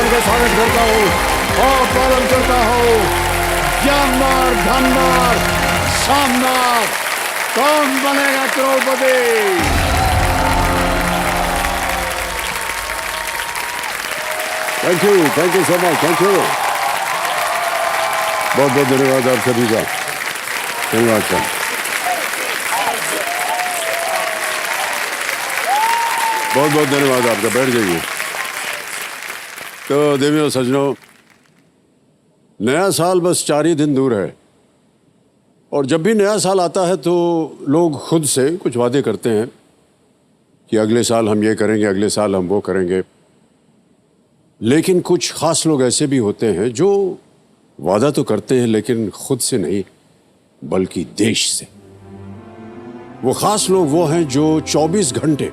का स्वागत करता हूँ और प्रारंभ करता हूँ। ज्ञानदार, धनदार, शानदार, कौन बनेगा करोड़पति? Thank you so much, thank you. बहुत बहुत धन्यवाद आप सभी का, धन्यवाद सर। बहुत बहुत धन्यवाद आपका, बैठ जाइए। तो देवियों सज्जनों, नया साल बस 4 ही दिन दूर है और जब भी नया साल आता है तो लोग खुद से कुछ वादे करते हैं कि अगले साल हम ये करेंगे, अगले साल हम वो करेंगे। लेकिन कुछ खास लोग ऐसे भी होते हैं जो वादा तो करते हैं लेकिन खुद से नहीं बल्कि देश से। वो खास लोग वो हैं जो 24 घंटे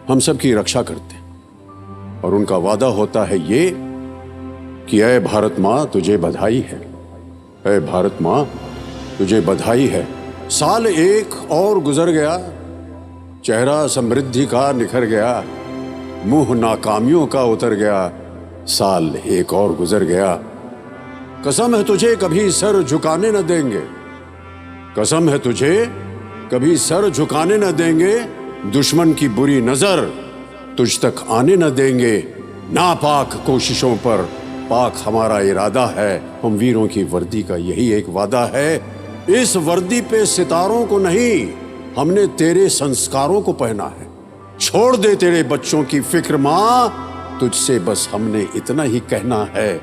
हम सब की रक्षा करते हैं और उनका वादा होता है ये कि ऐ भारत माँ तुझे बधाई है, ऐ भारत माँ तुझे बधाई है। साल एक और गुजर गया, चेहरा समृद्धि का निखर गया, मुंह नाकामियों का उतर गया। साल एक और गुजर गया, कसम है तुझे कभी सर झुकाने न देंगे, कसम है तुझे कभी सर झुकाने न देंगे। दुश्मन की बुरी नजर तुझ तक आने न देंगे। नापाक कोशिशों पर पाक हमारा इरादा है। हम वीरों की वर्दी का यही एक वादा है। इस वर्दी पे सितारों को नहीं, हमने तेरे संस्कारों को पहना है। छोड़ दे तेरे बच्चों की फिक्र माँ, तुझसे बस हमने इतना ही कहना है।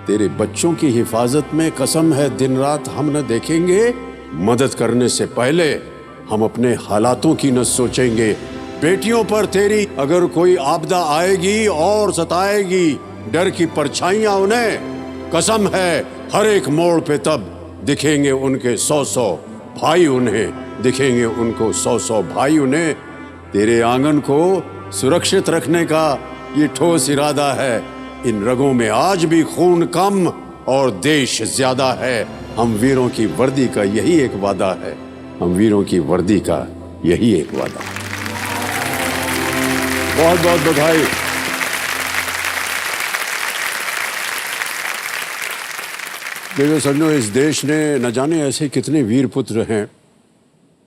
तेरे बच्चों की हिफाजत में कसम है दिन रात हम न देखेंगे। मदद करने से पहले हम अपने हालातों की न सोचेंगे। बेटियों पर तेरी अगर कोई आपदा आएगी और सताएगी, डर की परछाइयां उन्हें, कसम है हर एक मोड़ पे तब दिखेंगे उनके 100 भाई, उन्हें दिखेंगे उनको 100 भाई। उन्हें तेरे आंगन को सुरक्षित रखने का ये ठोस इरादा है। इन रगों में आज भी खून कम और देश ज्यादा है। हम वीरों की वर्दी का यही एक वादा है, हम वीरों की वर्दी का यही एक वादा। बहुत बहुत बधाई। देखो सज्जनों, इस देश ने न जाने ऐसे कितने वीर पुत्र हैं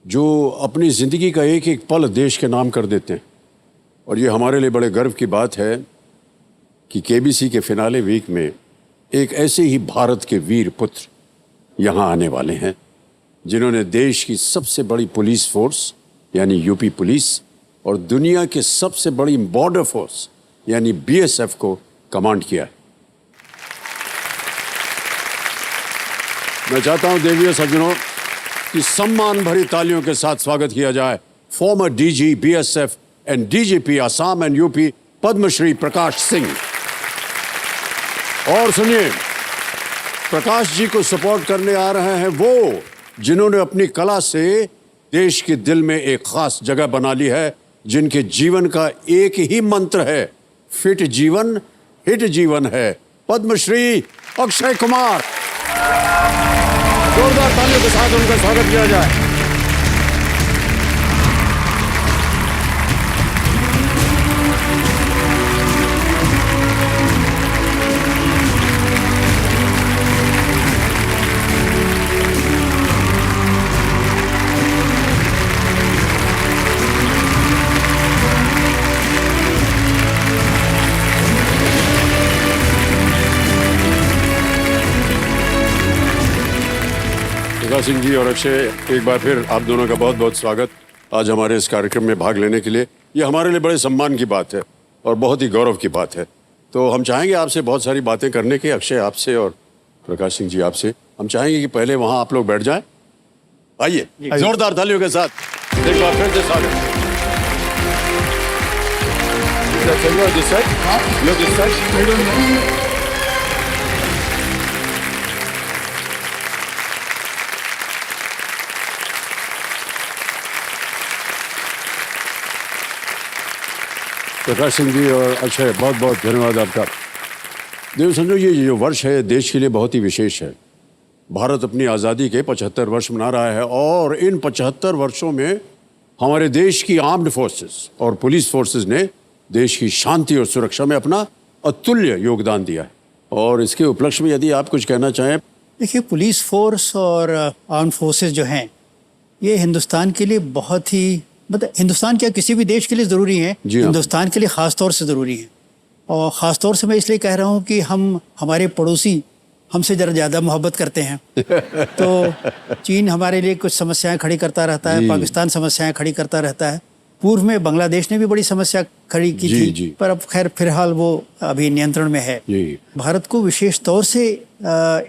जो अपनी जिंदगी का एक एक पल देश के नाम कर देते हैं। और ये हमारे लिए बड़े गर्व की बात है कि केबीसी के फिनाले वीक में एक ऐसे ही भारत के वीर पुत्र यहाँ आने वाले हैं जिन्होंने देश की सबसे बड़ी पुलिस फोर्स यानी यूपी पुलिस और दुनिया के सबसे बड़ी बॉर्डर फोर्स यानी बीएसएफ को कमांड किया है। मैं चाहता हूं देवियों सज्जनों कि सम्मान भरी तालियों के साथ स्वागत किया जाए former DG BSF and DGP Assam and UP Padmashri Prakash Singh. और सुनिए, प्रकाश जी को सपोर्ट करने आ रहे हैं वो जिन्होंने अपनी कला से देश के दिल में एक खास जगह बना ली है, जिनके जीवन का एक ही मंत्र है, फिट जीवन हिट जीवन है। पद्मश्री अक्षय कुमार। जोरदार तालियों के साथ उनका स्वागत किया जाए। प्रकाश सिंह जी और अक्षय, एक बार फिर आप दोनों का बहुत बहुत स्वागत आज हमारे इस कार्यक्रम में भाग लेने के लिए। ये हमारे लिए बड़े सम्मान की बात है और बहुत ही गौरव की बात है। तो हम चाहेंगे आपसे बहुत सारी बातें करने की, अक्षय आपसे और प्रकाश सिंह जी आपसे। हम चाहेंगे कि पहले वहाँ आप लोग बैठ जाएं। आइए जोरदार तालियों के साथ एक बार फिर से स्वागत। प्रकाश सिंह जी और अक्षय, बहुत बहुत धन्यवाद आपका। देव संजू, ये जो वर्ष है देश के लिए बहुत ही विशेष है। भारत अपनी आज़ादी के 75 वर्ष मना रहा है और इन 75 वर्षों में हमारे देश की आर्म्ड फोर्सेस और पुलिस फोर्सेस ने देश की शांति और सुरक्षा में अपना अतुल्य योगदान दिया है। और इसके उपलक्ष्य में यदि आप कुछ कहना चाहें। देखिए, पुलिस फोर्स और आर्म फोर्सेस जो हैं ये हिंदुस्तान के लिए बहुत ही, मतलब हिंदुस्तान क्या किसी भी देश के लिए ज़रूरी है, हिंदुस्तान के लिए ख़ास तौर से ज़रूरी है। और ख़ास तौर से मैं इसलिए कह रहा हूँ कि हमारे पड़ोसी हमसे ज़रा ज़्यादा मोहब्बत करते हैं। तो चीन हमारे लिए कुछ समस्याएं खड़ी करता रहता है, पाकिस्तान समस्याएं खड़ी करता रहता है। पूर्व में बांग्लादेश ने भी बड़ी समस्या खड़ी की थी, पर अब खैर फिलहाल वो अभी नियंत्रण में है। भारत को विशेष तौर से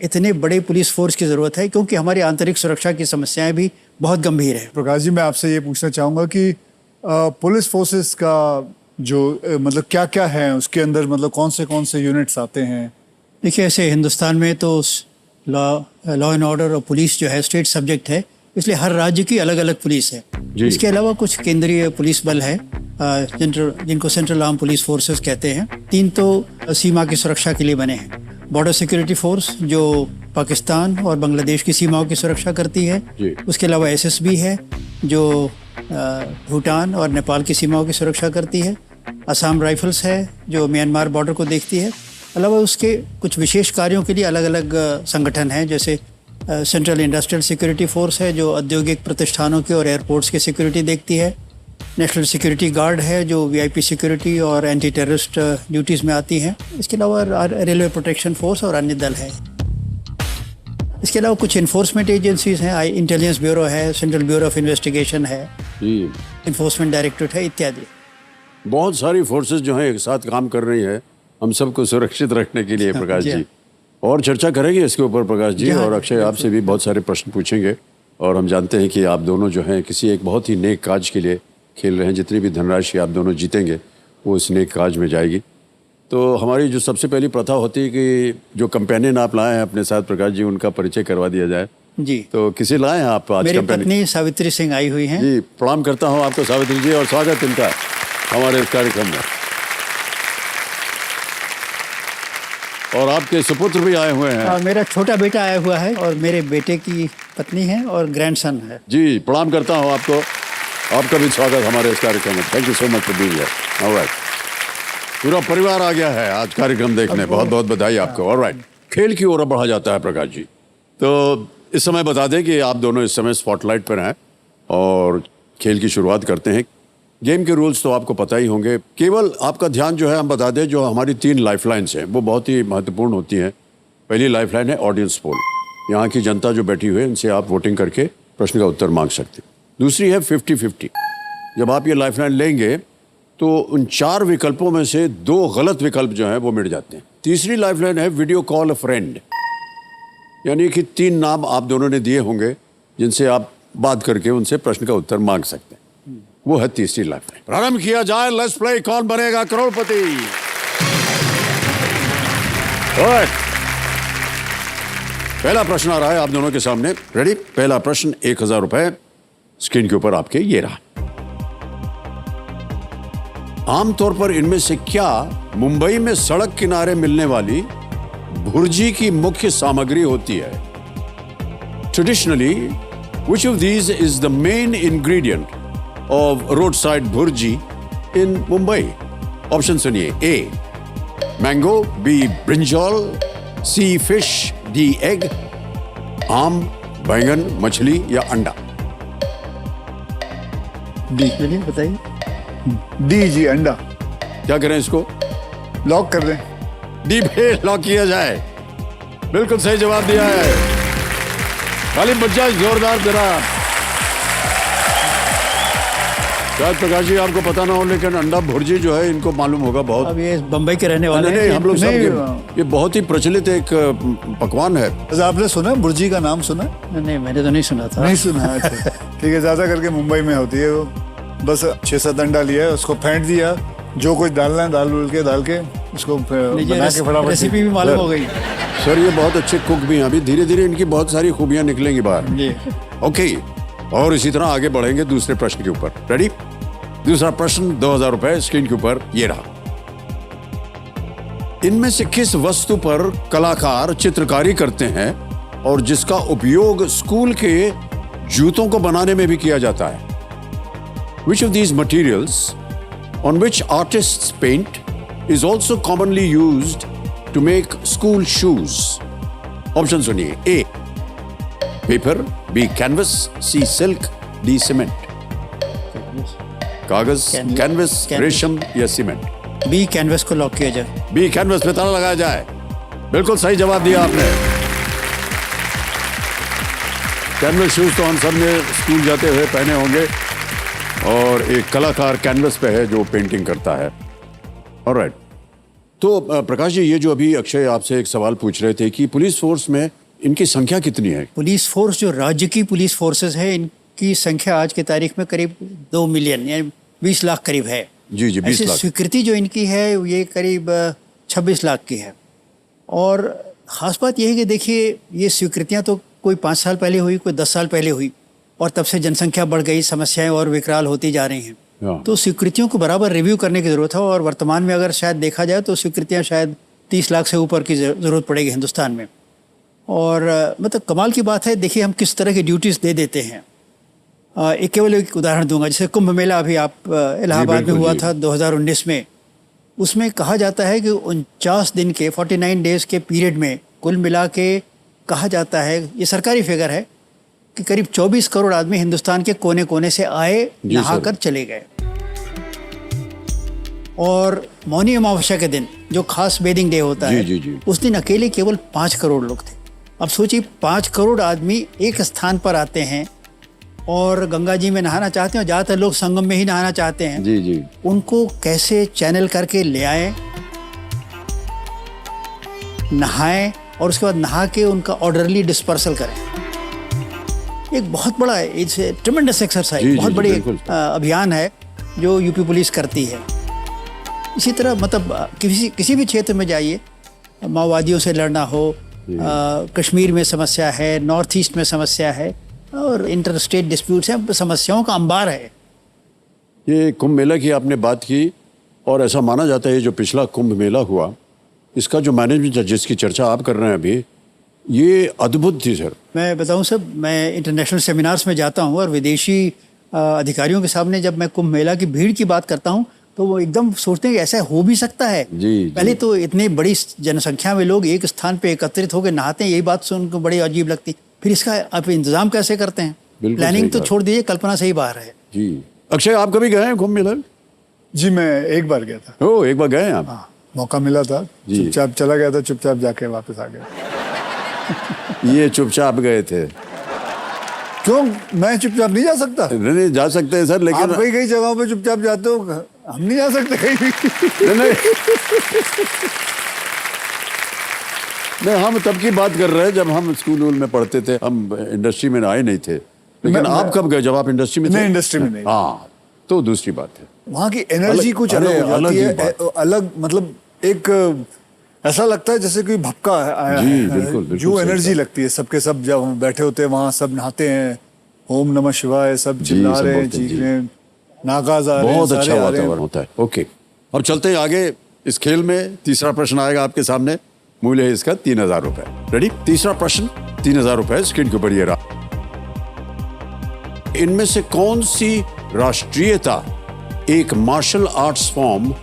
इतने बड़े पुलिस फोर्स की ज़रूरत है क्योंकि हमारी आंतरिक सुरक्षा की समस्याएं भी बहुत गंभीर है। प्रकाश जी, मैं आपसे ये पूछना चाहूँगा कि पुलिस फोर्सेस का जो मतलब क्या क्या है उसके अंदर, मतलब कौन से यूनिट्स आते हैं? देखिए, ऐसे हिंदुस्तान में तो लॉ एंड ऑर्डर और पुलिस जो है स्टेट सब्जेक्ट है, इसलिए हर राज्य की अलग अलग पुलिस है। इसके अलावा कुछ केंद्रीय पुलिस बल है जिनको सेंट्रल आर्म पुलिस फोर्सेस कहते हैं। 3 तो सीमा की सुरक्षा के लिए बने हैं। बॉर्डर सिक्योरिटी फोर्स जो पाकिस्तान और बांग्लादेश की सीमाओं की सुरक्षा करती है। उसके अलावा एसएसबी है जो भूटान और नेपाल की सीमाओं की सुरक्षा करती है। असम राइफल्स है जो म्यांमार बॉर्डर को देखती है। अलावा उसके कुछ विशेष कार्यों के लिए अलग अलग संगठन हैं, जैसे सेंट्रल इंडस्ट्रियल सिक्योरिटी फोर्स है जो औद्योगिक प्रतिष्ठानों के और एयरपोर्ट्स की सिक्योरिटी देखती है। नेशनल सिक्योरिटी गार्ड है जो वीआईपी सिक्योरिटी और एंटी टेररिस्ट ड्यूटीज़ में आती हैं। इसके अलावा रेलवे प्रोटेक्शन फोर्स और अन्य दल हैं। इसके अलावा कुछ इन्फोर्समेंट एजेंसीज हैं, इंटेलिजेंस ब्यूरो है, सेंट्रल ब्यूरो ऑफ इन्वेस्टिगेशन है, इन्फोर्समेंट डायरेक्टरेट है इत्यादि। बहुत सारी फोर्सेस जो हैं एक साथ काम कर रही है हम सबको सुरक्षित रखने के लिए। प्रकाश जी और चर्चा करेंगे इसके ऊपर प्रकाश जी, और अक्षय आपसे भी बहुत सारे प्रश्न पूछेंगे। और हम जानते हैं कि आप दोनों जो हैं किसी एक बहुत ही नेक काज के लिए खेल रहे हैं। जितनी भी धनराशि आप दोनों जीतेंगे वो इस नेक काज में जाएगी। तो हमारी जो सबसे पहली प्रथा होती है कि जो कंपेनियन आप लाए हैं अपने साथ प्रकाश जी, उनका परिचय करवा दिया जाए। जी, तो किसे लाए हैं आप आज? मेरी पत्नी सावित्री सिंह आई हुई हैं। जी, प्रणाम करता हूँ आपको सावित्री जी और स्वागत इनका हमारे इस कार्यक्रम में। और आपके सुपुत्र भी आए हुए हैं। मेरा छोटा बेटा आया हुआ है और मेरे बेटे की पत्नी है और ग्रैंडसन है। जी, प्रणाम करता हूँ आपको। आपका भी स्वागत हमारे इस कार्यक्रम में। Thank you so much for being here. Alright, पूरा परिवार आ गया है आज कार्यक्रम देखने। बहुत बहुत बधाई आपको। ऑलराइट, खेल की ओर बढ़ा जाता है प्रकाश जी। तो इस समय बता दें कि आप दोनों इस समय स्पॉटलाइट पर हैं और खेल की शुरुआत करते हैं। गेम के रूल्स तो आपको पता ही होंगे। केवल आपका ध्यान जो है हम बता दें, जो हमारी 3 लाइफलाइंस हैं वो बहुत ही महत्वपूर्ण होती हैं। पहली लाइफलाइन है ऑडियंस पोल। यहाँ की जनता जो बैठी हुई है इनसे आप वोटिंग करके प्रश्न का उत्तर मांग सकते हैं। दूसरी है 50-50। जब आप ये लाइफलाइन लेंगे तो उन 4 विकल्पों में से 2 गलत विकल्प जो हैं वो मिट जाते हैं। तीसरी लाइफलाइन है वीडियो कॉल अ फ्रेंड, यानी कि 3 नाम आप दोनों ने दिए होंगे जिनसे आप बात करके उनसे प्रश्न का उत्तर मांग सकते हैं। वो है तीसरी लाइफलाइन। प्रारंभ किया जाए। लेट्स प्ले कौन बनेगा करोड़पति। पहला प्रश्न आ रहा है आप दोनों के सामने। रेडी? पहला प्रश्न 1000 रुपए स्क्रीन के ऊपर आपके ये रहा। आमतौर पर इनमें से क्या मुंबई में सड़क किनारे मिलने वाली भुर्जी की मुख्य सामग्री होती है? Traditionally which of these is the main ingredient of roadside bhurji in Mumbai? Option सुनिए। A mango, B brinjal, C fish, D egg. आम, बैंगन, मछली या अंडा? डी बताइए। डी जी, अंडा। क्या करें इसको? लॉक कर दें। डी पे लॉक किया जाए। बिल्कुल सही जवाब दिया है। खाली बच्चा जोरदार जरा। शायद प्रकाश जी आपको पता ना हो लेकिन अंडा भुर्जी जो है इनको मालूम होगा बहुत। अब ये बम्बई के रहने वाले नहीं, हम लोग सब ये बहुत ही प्रचलित एक पकवान है। आपने सुना भुर्जी का नाम सुना? नहीं, मैंने तो नहीं सुना था। नहीं सुना? अच्छा, ठीक है। ज्यादा करके मुंबई में होती है वो। बस 6-7 अंडा लिया, उसको फेंट दिया, जो कुछ डालना है डाल के उसको बना के फटाफट। रेसिपी भी मालूम हो गई। सर ये बहुत अच्छे कुक भी हैं। अभी धीरे धीरे इनकी बहुत सारी खूबियां निकलेंगी बाहर। जी। ओके, और इसी तरह आगे बढ़ेंगे दूसरे प्रश्न के ऊपर। रेडी? दूसरा प्रश्न 2000 रुपए स्क्रीन के ऊपर ये रहा। इनमें से किस वस्तु पर कलाकार चित्रकारी करते हैं और जिसका उपयोग स्कूल के जूतों को बनाने में भी किया जाता है? Which of these materials on which artists paint is also commonly used to make school shoes? Option सुनिए। A paper, B canvas, C silk, D cement. कागज, कैनवस, रेशम या सीमेंट? बी कैनवस को लॉक किया जाए। बी कैनवस पे ताला लगाया जाए। बिल्कुल सही जवाब दिया आपने। कैनवस शूज तो हम सब ने स्कूल जाते हुए पहने होंगे और एक कलाकार कैनवस पे है जो पेंटिंग करता है। ऑलराइट, तो प्रकाश जी, ये जो अभी अक्षय आपसे एक सवाल पूछ रहे थे कि पुलिस फोर्स में इनकी संख्या कितनी है? पुलिस फोर्स जो राज्य की पुलिस फोर्सेस है, इनकी संख्या आज की तारीख में करीब 2 मिलियन यानी 20 लाख करीब है। जी जी, 20 लाख। स्वीकृति जो इनकी है ये करीब 26 लाख की है। और ख़ास बात यह है कि देखिए, ये स्वीकृतियाँ तो कोई 5 साल पहले हुई, कोई 10 साल पहले हुई, और तब से जनसंख्या बढ़ गई, समस्याएं और विकराल होती जा रही हैं। तो स्वीकृतियों को बराबर रिव्यू करने की ज़रूरत है। और वर्तमान में अगर शायद देखा जाए तो स्वीकृतियाँ शायद 30 लाख से ऊपर की ज़रूरत पड़ेगी हिंदुस्तान में। और मतलब कमाल की बात है, देखिए हम किस तरह की ड्यूटीज़ दे देते हैं। एक केवल एक उदाहरण दूंगा, जैसे कुंभ मेला अभी आप इलाहाबाद में हुआ था 2019 में। उसमें कहा जाता है कि 49 दिन के 49 डेज़ के पीरियड में कुल मिला के कहा जाता है, ये सरकारी फिगर है, कि करीब 24 करोड़ आदमी हिंदुस्तान के कोने कोने से आए, नहाकर चले गए। और मौनी अमावस्या के दिन जो खास बेदिंग डे होता है, जी। उस दिन अकेले केवल 5 करोड़ लोग थे। अब सोचिए, 5 करोड़ आदमी एक स्थान पर आते हैं और गंगा जी में नहाना चाहते हैं, और ज़्यादातर लोग संगम में ही नहाना चाहते हैं। जी जी। उनको कैसे चैनल करके ले आए, नहाएं, और उसके बाद नहा के उनका ऑर्डरली डिस्पर्सल करें। एक बहुत बड़ा इट्स ट्रेमेंडस एक्सरसाइज, बहुत बड़ी अभियान है जो यूपी पुलिस करती है। इसी तरह मतलब किसी भी क्षेत्र में जाइए, माओवादियों से लड़ना हो, कश्मीर में समस्या है, नॉर्थ ईस्ट में समस्या है, और इंटर स्टेट डिस्प्यूट्स हैं, समस्याओं का अंबार है। ये कुंभ मेला की आपने बात की, और ऐसा माना जाता है जो पिछला कुंभ मेला हुआ, इसका जो मैनेजमेंट जिसकी चर्चा आप कर रहे हैं अभी, ये अद्भुत थी सर। मैं बताऊं सर, मैं इंटरनेशनल सेमिनार्स में जाता हूं और विदेशी अधिकारियों के सामने जब मैं कुंभ मेला की भीड़ की बात करता हूं तो वो एकदम सोचते हैं कि ऐसा हो भी सकता है। पहले तो इतनी बड़ी जनसंख्या में लोग एक स्थान पे एकत्रित होकर नहाते हैं, यही बात सुन को बड़ी अजीब लगती। फिर इसका आप इंतजाम कैसे करते हैं? प्लानिंग तो छोड़ दीजिए, कल्पना से ही बाहर है। जी। अक्षय, आप कभी गए हैं कुंभ मेला? जी, मैं एक बार गया था। ओह, एक बार गए हैं आप? हाँ, मौका मिला था, चुपचाप चला गया था, चुपचाप जाके वापस आ गया। ये चुपचाप गए थे? क्यों, मैं चुपचाप नहीं जा सकता? नहीं जा सकते हैं सर, लेकिन आप कई जगहों पे चुपचाप जाते हो, हम नहीं जा सकते कहीं भी। नहीं, हम तब की बात कर रहे हैं जब हम स्कूल में पढ़ते थे, हम इंडस्ट्री में आए नहीं थे। लेकिन आप कब गए? जब आप इंडस्ट्री में थे? नहीं, इंडस्ट्री में नहीं। हाँ, तो दूसरी बात है। वहाँ की एनर्जी कुछ अलग हो जाती है, अलग, मतलब एक ऐसा लगता है जैसे कोई भपका आया है। बिल्कुल, जो एनर्जी लगती है सबके सब, जब बैठे होते हैं वहाँ, सब नहाते हैं, ओम नमः शिवाय, सब चिल्ला रहे हैं, चीख रहे हैं, नागाज आ रहे हैं, बहुत अच्छा वातावरण होता है। ओके, अब चलते हैं आगे इस खेल में। तीसरा प्रश्न आएगा आपके सामने, मूल्य है इसका 3000 रुपए। रेडी? तीसरा प्रश्न 3000 रुपए स्क्रीन के ऊपर ये रहा। इनमें से कौन सी राष्ट्रीयता एक मार्शल आर्ट्स फॉर्म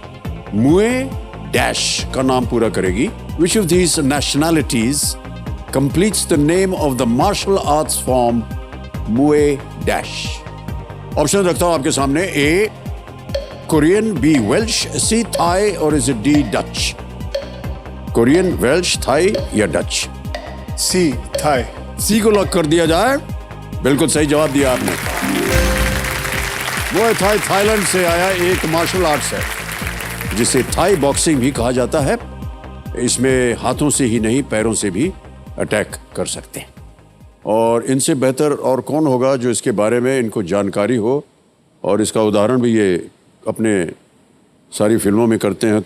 मुए डैश का नाम पूरा करेगी? Which of these nationalities completes the name of the martial arts form Muay Dash? Option रखता हूं आपके सामने। A Korean, B Welsh, C Thai, और is it D Dutch? Korean, Welsh, Thai या डच? C Thai. C को lock कर दिया जाए। बिल्कुल सही जवाब दिया आपने। मुए थाई थाईलैंड से आया एक मार्शल आर्ट्स है जिसे थाई बॉक्सिंग भी कहा जाता है। इसमें हाथों से ही नहीं, पैरों से भी अटैक कर सकते हैं। और इनसे बेहतर और कौन होगा जो इसके बारे में इनको जानकारी हो, और इसका उदाहरण भी ये अपने सारी फिल्मों में करते हैं।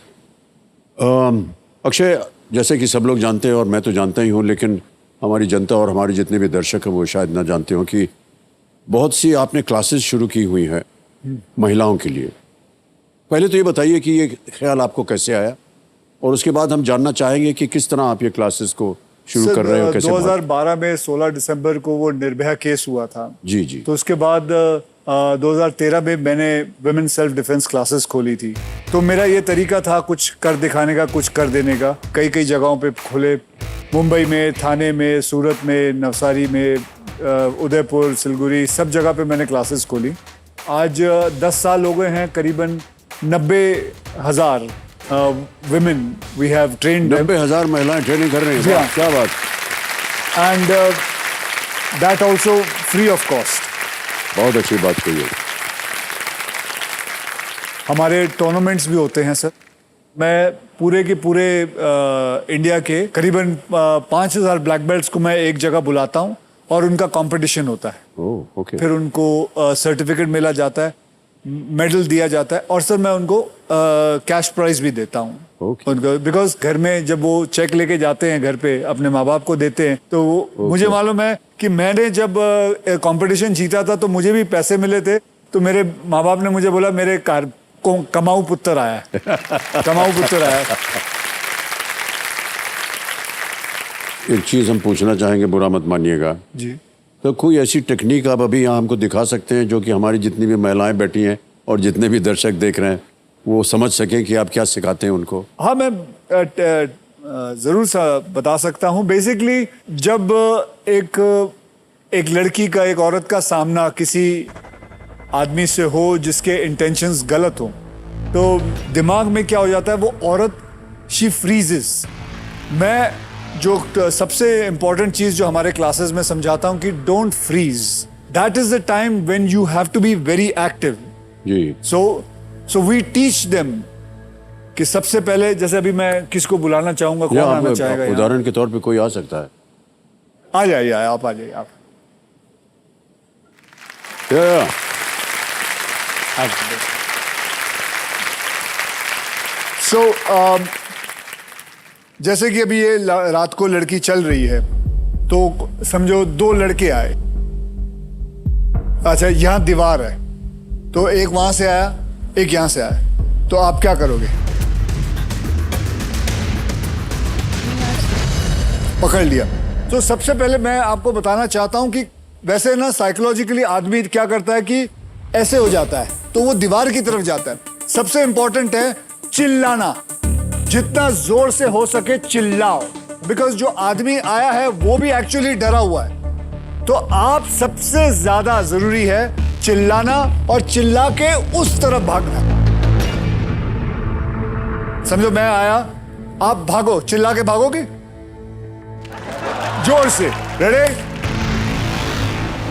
अक्षय, जैसे कि सब लोग जानते हैं और मैं तो जानता ही हूँ, लेकिन हमारी जनता और हमारे जितने भी दर्शक हैं वो शायद ना जानते हो कि बहुत सी आपने क्लासेस शुरू की हुई हैं महिलाओं के लिए। पहले तो ये बताइए कि ये ख्याल आपको कैसे आया, और उसके बाद हम जानना चाहेंगे कि किस तरह आप ये क्लासेस को शुरू कर रहे हो, कैसे 2012 में 16 दिसंबर को वो निर्भया केस हुआ था। जी जी। तो उसके बाद 2013 में मैंने वुमेन सेल्फ डिफेंस क्लासेस खोली थी। तो मेरा ये तरीका था कुछ कर दिखाने का, कुछ कर देने का। कई कई जगहों पे खोले, मुंबई में, थाने में, सूरत में, नवसारी में, उदयपुर, सिलगुड़ी, सब जगह पे मैंने क्लासेस खोली। आज 10 साल हो गए हैं, करीबन 90,000 women we have trained them. 90,000 महिलाएं ट्रेनिंग कर रही हैं। Yeah. क्या बात। And that also free of cost. बहुत अच्छी बात कही है। हमारे टूर्नामेंट्स भी होते हैं सर। मैं पूरे के पूरे इंडिया के करीबन 5,000 ब्लैक बेल्ट्स को मैं एक जगह बुलाता हूँ और उनका कंपटीशन होता है। ओह, ओके। फिर उनको सर्टिफिकेट मिला जाता है, मेडल दिया जाता है, और सर मैं उनको कैश प्राइज भी देता हूँ उनको। बिकॉज घर में जब वो चेक लेके जाते हैं घर पे अपने माँ बाप को देते हैं, तो मुझे मालूम है कि मैंने जब कंपटीशन जीता था तो मुझे भी पैसे मिले थे। तो मेरे माँ बाप ने मुझे बोला मेरे घर को कमाऊ पुत्र आया है। कमाऊ पुत्र आया है। एक चीज हम पूछना चाहेंगे, बुरा मत मानिएगा जी। तो कोई ऐसी टेक्निक आप अभी यहाँ हमको दिखा सकते हैं जो कि हमारी जितनी भी महिलाएं बैठी हैं और जितने भी दर्शक देख रहे हैं वो समझ सकें कि आप क्या सिखाते हैं उनको? हाँ, मैं जरूर बता सकता हूँ। बेसिकली जब एक लड़की का, एक औरत का सामना किसी आदमी से हो जिसके इंटेंशंस गलत हो, तो दिमाग में क्या हो जाता है, वो औरत शी फ्रीजेस। मैं जो सबसे इंपॉर्टेंट चीज जो हमारे क्लासेस में समझाता हूं कि don't freeze, that is the time when you have to be very active. जी। सो वी टीच देम कि सबसे पहले, जैसे अभी मैं किसको बुलाना चाहूंगा, कौन आना चाहेगा? उदाहरण के तौर पे कोई आ सकता है। आ जाइए, आप आ जाइए। आप जैसे कि अभी ये रात को लड़की चल रही है, तो समझो 2 लड़के आए। अच्छा, यहां दीवार है, तो एक वहां से आया, एक यहां से आया, तो आप क्या करोगे? पकड़ लिया। तो सबसे पहले मैं आपको बताना चाहता हूं कि वैसे ना साइकोलॉजिकली आदमी क्या करता है कि ऐसे हो जाता है, तो वो दीवार की तरफ जाता है। सबसे इंपॉर्टेंट है चिल्लाना, जितना जोर से हो सके चिल्लाओ, बिकॉज जो आदमी आया है वो भी एक्चुअली डरा हुआ है। तो आप सबसे ज्यादा जरूरी है चिल्लाना, और चिल्ला के उस तरफ भागना। समझो मैं आया, आप भागो, चिल्ला के भागोगे जोर से। रेडी?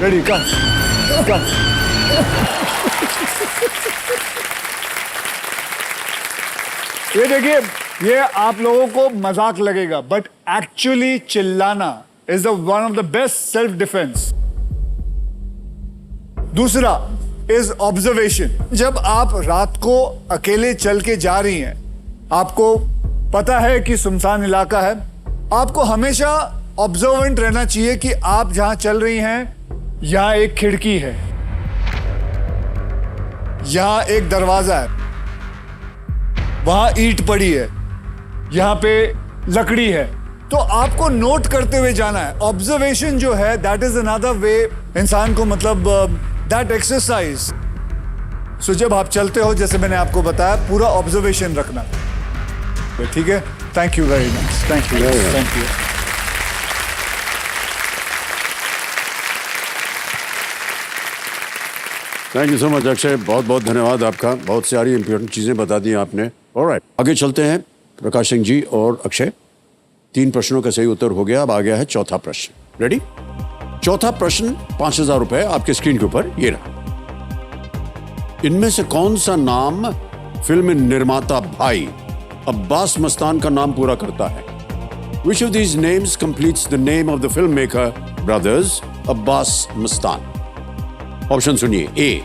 रेडी, कम कम। ये देखिए, ये आप लोगों को मजाक लगेगा, बट एक्चुअली चिल्लाना is the one of the best self defence. दूसरा इज ऑब्जर्वेशन। जब आप रात को अकेले चल के जा रही हैं, आपको पता है कि सुनसान इलाका है, आपको हमेशा ऑब्जर्वेंट रहना चाहिए कि आप जहां चल रही हैं, यहां एक खिड़की है, यहां एक दरवाजा है, वहां ईंट पड़ी है, यहां पे लकड़ी है। तो आपको नोट करते हुए जाना है। ऑब्जर्वेशन जो है, दैट इज अनदर वे इंसान को, मतलब दैट एक्सरसाइज। सो जब आप चलते हो, जैसे मैंने आपको बताया, पूरा ऑब्जर्वेशन रखना। ठीक है? Thank you very much. Thank you, thank you. Thank you so much Akshay, बहुत बहुत धन्यवाद आपका। बहुत सारी इंपॉर्टेंट चीज़ें बता दी आपने। ऑलराइट, आगे चलते हैं। प्रकाश सिंह जी और अक्षय, 3 प्रश्नों का सही उत्तर हो गया। अब आ गया है चौथा प्रश्न। रेडी? चौथा प्रश्न 5,000 रुपए आपके स्क्रीन के ऊपर ये रहा। इनमें से कौन सा नाम फिल्म निर्माता भाई अब्बास मस्तान का नाम पूरा करता है? Which of these names completes the name of the filmmaker brothers Abbas Mastan? Option सुनिए। ए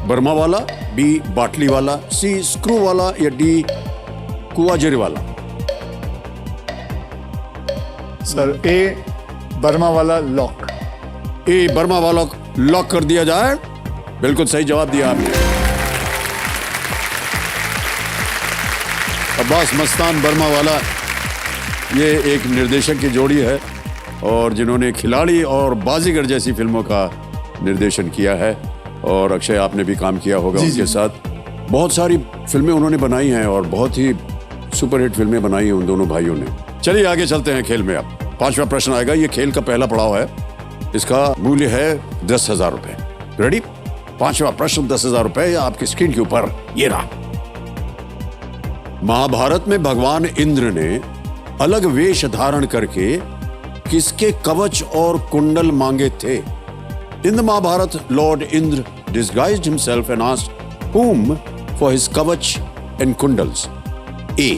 बर्मा वाला, बी बाटली वाला, सी स्क्रू वाला, या डी कुआजरी वाला? सर ए बर्मा वाला लॉक। ए बर्मा वाला लॉक कर दिया जाए। बिल्कुल सही जवाब दिया आपने। अब्बास मस्तान बर्मावाला ये एक निर्देशक की जोड़ी है और जिन्होंने खिलाड़ी और बाजीगर जैसी फिल्मों का निर्देशन किया है। और अक्षय आपने भी काम किया होगा उनके साथ। बहुत सारी फिल्में उन्होंने बनाई हैं और बहुत ही सुपरहिट फिल्में बनाई हैं उन दोनों भाइयों ने। चलिए आगे चलते हैं खेल में। अब 5वां प्रश्न आएगा। ये खेल का पहला पड़ाव है। इसका मूल्य है 10,000 रुपए। रेडी? 5वां प्रश्न 10,000 रुपए आपकी स्क्रीन के ऊपर ये रहा। महाभारत में भगवान इंद्र ने अलग वेश धारण करके किसके कवच और कुंडल मांगे थे? In the Mahabharata lord Indra disguised himself and asked whom for his kavach and kundals. A.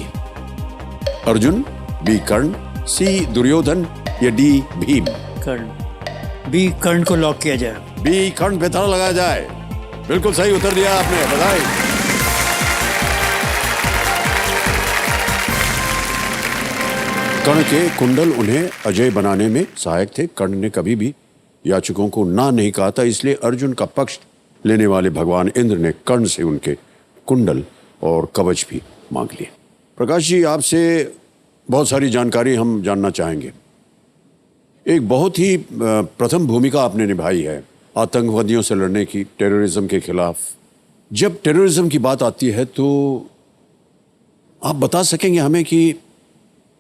Arjun, B. Karna, C. Duryodhana या D. भीम? कर्ण। बी कर्ण को लॉक किया जाए। B. कर्ण पे ताला लगाया जाए। बिल्कुल सही उत्तर दिया आपने, बधाई। कर्ण के कुंडल उन्हें अजय बनाने में सहायक थे। कर्ण ने कभी भी याचकों को ना नहीं कहा था, इसलिए अर्जुन का पक्ष लेने वाले भगवान इंद्र ने कर्ण से उनके कुंडल और कवच भी मांग लिए। प्रकाश जी, आपसे बहुत सारी जानकारी हम जानना चाहेंगे। एक बहुत ही प्रथम भूमिका आपने निभाई है आतंकवादियों से लड़ने की, टेररिज्म के खिलाफ। जब टेररिज्म की बात आती है तो आप बता सकेंगे हमें कि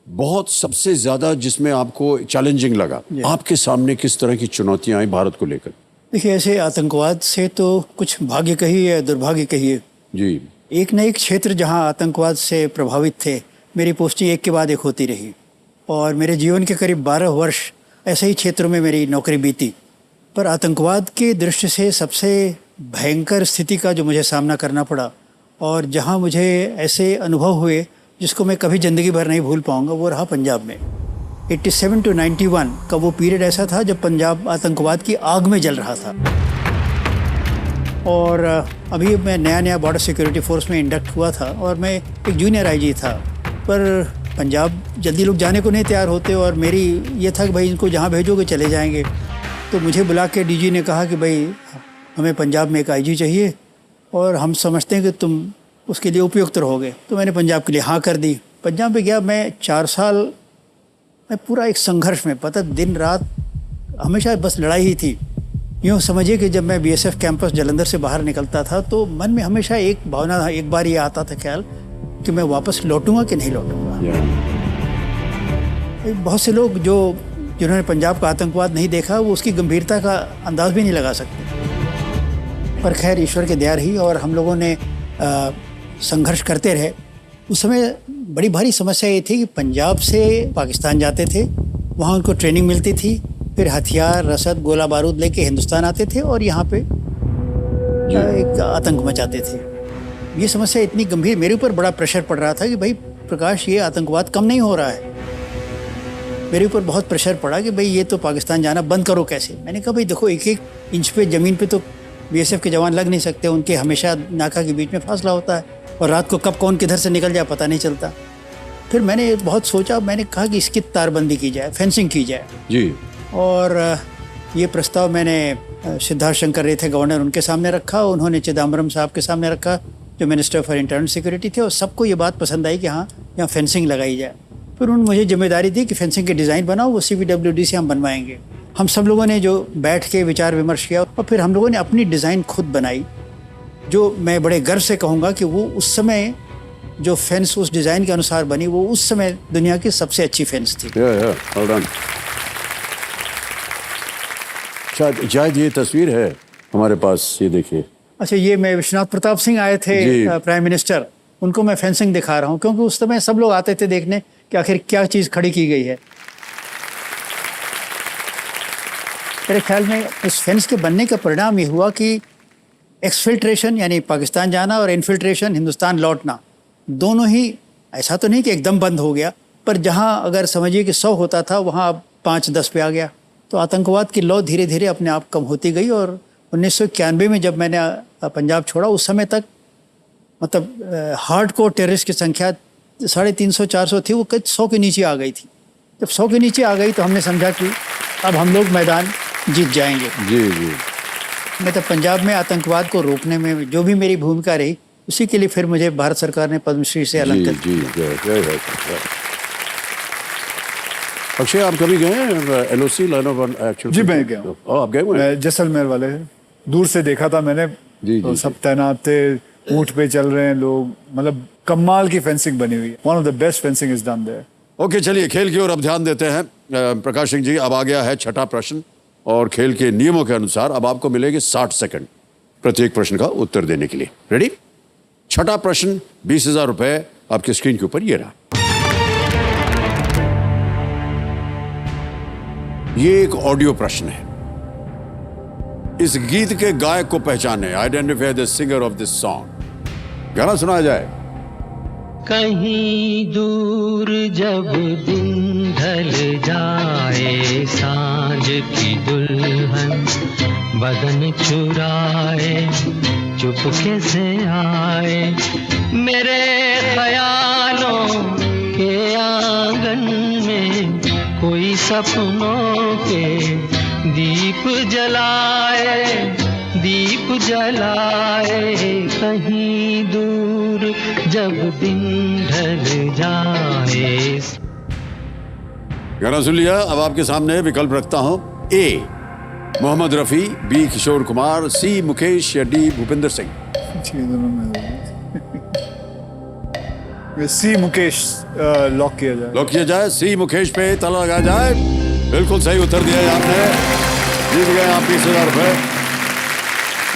बहुत सबसे ज्यादा जिसमें आपको चैलेंजिंग लगा, आपके सामने किस तरह की चुनौतियां आई भारत को लेकर? देखिए, ऐसे आतंकवाद से तो कुछ भाग्य कहिए या दुर्भाग्य कहिए जी, एक न एक क्षेत्र जहां आतंकवाद से प्रभावित थे, मेरी पोस्टिंग एक के बाद एक होती रही और मेरे जीवन के करीब 12 वर्ष ऐसे ही क्षेत्रों में मेरी नौकरी बीती। पर आतंकवाद के दृष्टि से सबसे भयंकर स्थिति का जो मुझे सामना करना पड़ा और जहां मुझे ऐसे अनुभव हुए जिसको मैं कभी ज़िंदगी भर नहीं भूल पाऊंगा, वो रहा पंजाब में। 87 to 91 का वो पीरियड ऐसा था जब पंजाब आतंकवाद की आग में जल रहा था। और अभी मैं नया बॉर्डर सिक्योरिटी फोर्स में इंडक्ट हुआ था और मैं एक जूनियर आईजी था। पर पंजाब जल्दी लोग जाने को नहीं तैयार होते और मेरी ये था कि भाई इनको जहाँ भेजोगे चले जाएंगे। तो मुझे बुला के डीजी ने कहा कि भाई हमें पंजाब में एक आईजी चाहिए और हम समझते हैं कि तुम उसके लिए उपयुक्त रहोगे। तो मैंने पंजाब के लिए हाँ कर दी। पंजाब में गया मैं 4 साल मैं पूरा एक संघर्ष में, पता दिन रात हमेशा बस लड़ाई ही थी। यूँ समझिए कि जब मैं बीएसएफ कैंपस जालंधर से बाहर निकलता था तो मन में हमेशा एक भावना था, एक बार ये आता था ख्याल कि मैं वापस लौटूंगा कि नहीं लौटूंगा। बहुत से लोग जिन्होंने पंजाब का आतंकवाद नहीं देखा वो उसकी गंभीरता का अंदाज भी नहीं लगा सकते। पर खैर ईश्वर की दया रही और हम लोगों ने संघर्ष करते रहे। उस समय बड़ी भारी समस्या ये थी कि पंजाब से पाकिस्तान जाते थे, वहाँ उनको ट्रेनिंग मिलती थी, फिर हथियार, रसद, गोला बारूद लेके हिंदुस्तान आते थे और यहाँ पे एक आतंक मचाते थे। ये समस्या इतनी गंभीर, मेरे ऊपर बड़ा प्रेशर पड़ रहा था कि भाई प्रकाश ये आतंकवाद कम नहीं हो रहा है। मेरे ऊपर बहुत प्रेशर पड़ा कि भाई ये तो पाकिस्तान जाना बंद करो कैसे। मैंने कहा भाई देखो, एक एक इंच पे ज़मीन पे तो बीएसएफ के जवान लग नहीं सकते, उनके हमेशा नाका के बीच में फासला होता है और रात को कब कौन किधर से निकल जाए पता नहीं चलता। फिर मैंने बहुत सोचा, मैंने कहा कि इसकी तारबंदी की जाए, फेंसिंग की जाए जी। और ये प्रस्ताव मैंने सिद्धार्थ शंकर रे थे गवर्नर, उनके सामने रखा, उन्होंने चिदम्बरम साहब के सामने रखा जो मिनिस्टर फॉर इंटरनल सिक्योरिटी थे, और सबको ये बात पसंद आई कि हाँ यहाँ फेंसिंग लगाई जाए। फिर उन्होंने मुझे जिम्मेदारी दी कि फेंसिंग के डिज़ाइन बनाओ, वो CBWD से हम बनवाएंगे। हम सब लोगों ने जो बैठ के विचार विमर्श किया और फिर हम लोगों ने अपनी डिज़ाइन खुद बनाई, जो मैं बड़े गर्व से कहूँगा कि वो उस समय जो फेंस उस डिज़ाइन के अनुसार बनी, वो उस समय दुनिया की सबसे अच्छी फेंस थी। शायद ये तस्वीर है हमारे पास, ये देखिए। अच्छा, ये मैं विश्वनाथ प्रताप सिंह आए थे प्राइम मिनिस्टर, उनको मैं फेंसिंग दिखा रहा हूँ क्योंकि उस समय सब लोग आते थे देखने कि आखिर क्या चीज़ खड़ी की गई है। मेरे ख्याल में उस फेंस के बनने का परिणाम ये हुआ कि एक्सफिल्ट्रेशन यानी पाकिस्तान जाना और इन्फिल्ट्रेशन हिंदुस्तान लौटना, दोनों ही ऐसा तो नहीं कि एकदम बंद हो गया, पर जहाँ अगर समझिए कि 100 होता था वहाँ अब 5-10 पे आ गया। तो आतंकवाद की लौ धीरे धीरे अपने आप कम होती गई और 1991 में जब मैंने पंजाब छोड़ा, उस समय तक मतलब हार्डकोर टेररिस्ट की संख्या 350-400 थी, वो 100 के नीचे आ गई थी। जब 100 के नीचे आ गई तो हमने समझा कि अब हम लोग मैदान जीत जाएंगे। जी जी। मैं तो पंजाब में आतंकवाद को रोकने में जो भी मेरी भूमिका रही, उसी के लिए फिर मुझे भारत सरकार ने पद्मश्री से अलंकृत किया। अक्षय, आप कभी गए हैं LOC, लाइन ऑफ एक्शन? जी, मैं गया हूँ। आप गए हुए हैं? जैसलमेर वाले हैं, दूर से देखा था मैंने। तो सब तैनात थे, ऊंट पे चल रहे हैं लोग, मतलब कमाल की फेंसिंग बनी हुई है। One of the best fencing is done there. Okay, चलिए खेल की ओर अब ध्यान देते हैं। प्रकाश सिंह जी, अब आ गया है छठा प्रश्न और खेल के नियमों के अनुसार अब आपको मिलेंगे 60 सेकंड प्रत्येक प्रश्न का उत्तर देने के लिए। रेडी? छठा प्रश्न, 20,000 रुपए आपके स्क्रीन के ऊपर ये रहा। ये एक ऑडियो प्रश्न है। इस गीत के गायक को पहचाने, identify the singer of this song. गाना सुनाया जाए। कहीं दूर जब दिन ढल जाए, सांझ की दुल्हन बदन चुराए, चुपके से आए मेरे ख्यालों के आंगन में, कोई सपनों के दीप जलाए, दीप जलाए, कहीं दूर जब दिन ढल जाए। गाना सुन लिया। अब आपके सामने विकल्प रखता हूं। A, Mohammad Rafi, B, Kishore Kumar, C, Mukesh या D, भूपिंदर सिंह। सी मुकेश लॉक किया जाए। लॉक किया जाए। C, मुकेश पे ताला लगाया जाए। बिल्कुल सही उत्तर दिया है आपने। जीत गए आप 20,000 रुपए।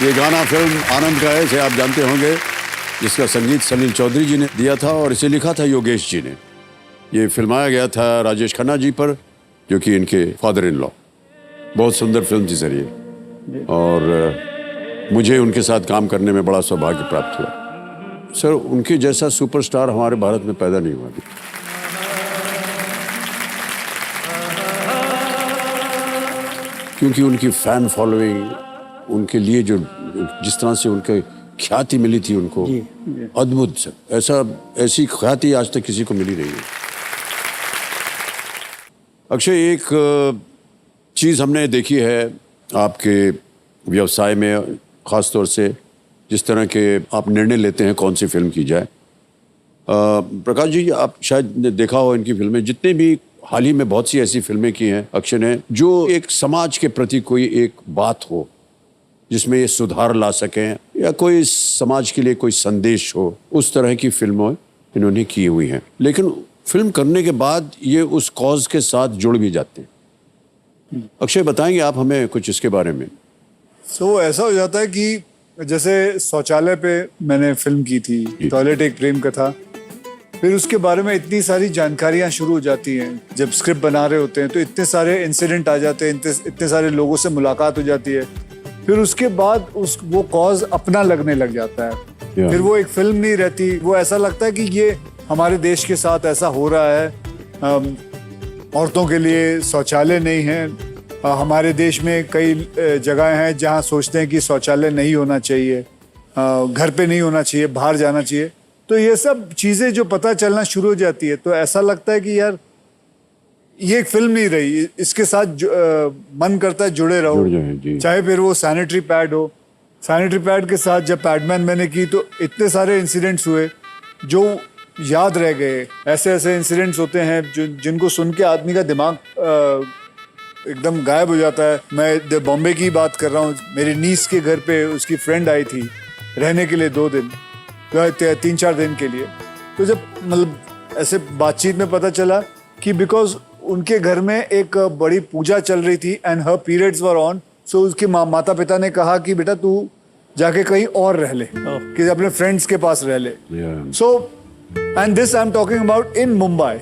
ये गाना फिल्म आनंद का है, इसे आप जानते होंगे, जिसका संगीत सलील चौधरी जी ने दिया था और इसे लिखा था योगेश जी ने। ये फिल्माया गया था राजेश खन्ना जी पर, जो कि इनके फादर इन लॉ। बहुत सुंदर फिल्म थी सर ये, और मुझे उनके साथ काम करने में बड़ा सौभाग्य प्राप्त हुआ। सर, उनके जैसा सुपरस्टार हमारे भारत में पैदा नहीं हुआ। क्योंकि उनकी फैन फॉलोइंग, उनके लिए जो जिस तरह से उनके ख्याति मिली थी उनको, अद्भुत सर। ऐसी ख्याति आज तक किसी को मिली नहीं है। अक्षय, एक चीज़ हमने देखी है आपके व्यवसाय में, ख़ास तौर से जिस तरह के आप निर्णय लेते हैं कौन सी फिल्म की जाए। प्रकाश जी, आप शायद ने देखा हो इनकी फिल्में, जितने भी हाल ही में बहुत सी ऐसी फिल्में की हैं अक्षय ने, जो एक समाज के प्रति कोई एक बात हो जिसमें ये सुधार ला सकें, या कोई समाज के लिए कोई संदेश हो, उस तरह की फिल्में इन्होंने की हुई हैं। लेकिन फिल्म करने के बाद ये उस कॉज के साथ जुड़ भी जाते हैं। अक्षय, बताएंगे आप हमें कुछ इसके बारे में? ऐसा हो जाता है कि जैसे शौचालय पे मैंने फिल्म की थी, टॉयलेट एक प्रेम कथा। फिर उसके बारे में इतनी सारी जानकारियां शुरू हो जाती हैं। जब स्क्रिप्ट बना रहे होते हैं तो इतने सारे इंसिडेंट आ जाते हैं, इतने सारे लोगों से मुलाकात हो जाती है। फिर उसके बाद वो कॉज अपना लगने लग जाता है। फिर वो एक फिल्म नहीं रहती, वो ऐसा लगता है कि ये हमारे देश के साथ ऐसा हो रहा है। औरतों के लिए शौचालय नहीं है। हमारे देश में कई जगह हैं जहाँ सोचते हैं कि शौचालय नहीं होना चाहिए, घर पे नहीं होना चाहिए, बाहर जाना चाहिए। तो ये सब चीज़ें जो पता चलना शुरू हो जाती है, तो ऐसा लगता है कि यार ये एक फिल्म नहीं रही, इसके साथ मन करता है जुड़े रहो। चाहे फिर वो सैनिटरी पैड हो। सैनिटरी पैड के साथ जब पैडमैन मैंने की तो इतने सारे इंसिडेंट्स हुए जो याद रह गए। ऐसे ऐसे इंसिडेंट्स होते हैं जिनको सुन के आदमी का दिमाग एकदम गायब हो जाता है। मैं बॉम्बे की बात कर रहा हूँ। मेरी नीस के घर पे उसकी फ्रेंड आई थी रहने के लिए 2 दिन, 3-4 दिन के लिए। तो जब मतलब ऐसे बातचीत में पता चला कि बिकॉज उनके घर में एक बड़ी पूजा चल रही थी and her periods were on, so उसके माता पिता ने कहा कि बेटा तू जाके कहीं और रह ले, कि अपने फ्रेंड्स के पास रह ले। So and this I am talking about in Mumbai.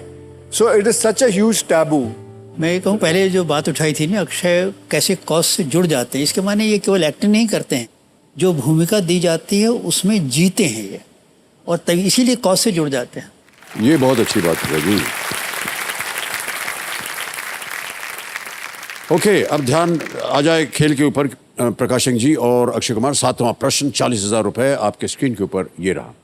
So it is such a huge taboo. मैं ये कहूँ, पहले जो बात उठाई थी ना, अक्षय कैसे कॉज से जुड़ जाते हैं, इसके माने ये केवल एक्टिंग नहीं करते हैं, जो भूमिका दी जाती है उसमें जीते हैं ये, और तभी इसीलिए कॉज से जुड़ जाते हैं। ये बहुत अच्छी बात है जी। ओके, अब ध्यान आ जाए खेल के ऊपर प्रकाश सिंह जी और अक्षय कुमार। 7वां प्रश्न, 40,000 रुपए आपके स्क्रीन के ऊपर ये रहा।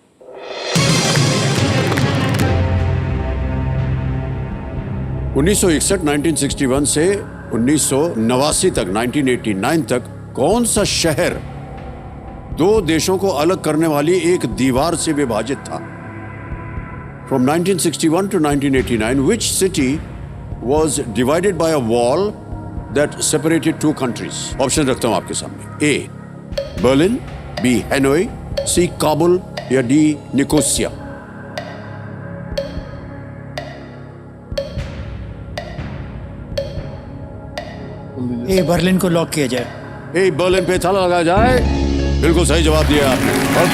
1961 1961 से 1989 तक 1989 तक कौन सा शहर दो देशों को अलग करने वाली एक दीवार से विभाजित था? From 1961 to 1989, which city was divided by a wall that separated two countries? Option रखता हूं आपके सामने. A. Berlin, B. हैनोई, C. Kabul या D. निकोसिया. ये बर्लिन को लॉक किया जाए. ए बर्लिन पे ताला लगाया जाए. बिल्कुल सही जवाब दिया आपने. और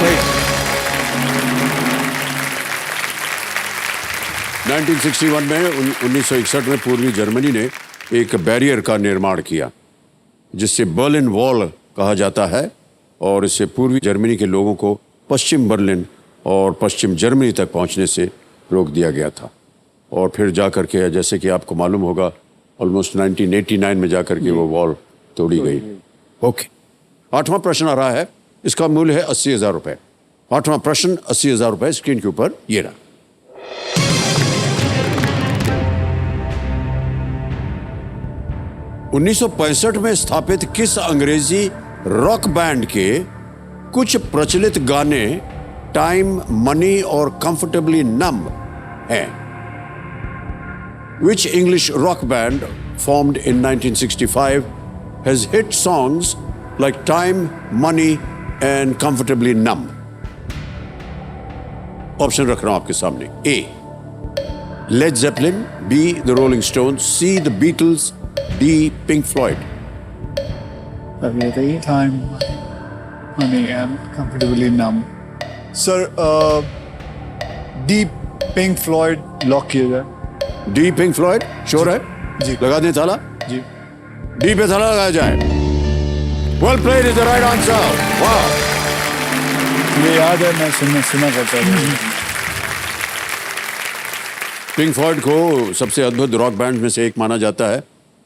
1961 में 1961 में पूर्वी जर्मनी ने एक बैरियर का निर्माण किया जिससे बर्लिन वॉल कहा जाता है, और इससे पूर्वी जर्मनी के लोगों को पश्चिम बर्लिन और पश्चिम जर्मनी तक पहुंचने से रोक दिया गया था. और फिर जाकर के, जैसे कि आपको मालूम होगा, ऑलमोस्ट 1989 में जाकर के वो वॉल तोड़ी गई. ओके, 8वां प्रश्न आ रहा है. इसका मूल्य है 80,000 रुपए. 8वां प्रश्न 80,000 रुपए. स्क्रीन के ऊपर ये रहा. 1965 में स्थापित किस अंग्रेजी रॉक बैंड के कुछ प्रचलित गाने टाइम, मनी और कंफर्टेबली नम हैं? Which English rock band formed in 1965 has hit songs like Time, Money and Comfortably Numb? Option रख रहा हूं आपके सामने. A. Led Zeppelin, B. The Rolling Stones, C. The Beatles, D. Pink Floyd. अभी बताइए. Time, money and comfortably numb. Sir, deep pink Floyd lock किया जाए. D pink Floyd. Sure है? जी. लगा दें ताला. जी. डी पे ताला लगाया जाए. Well played is the right answer. वाह, ये याद है, मैं सुना करता था. पिंक फ्लॉयड को सबसे अद्भुत रॉक बैंड में से एक माना जाता है.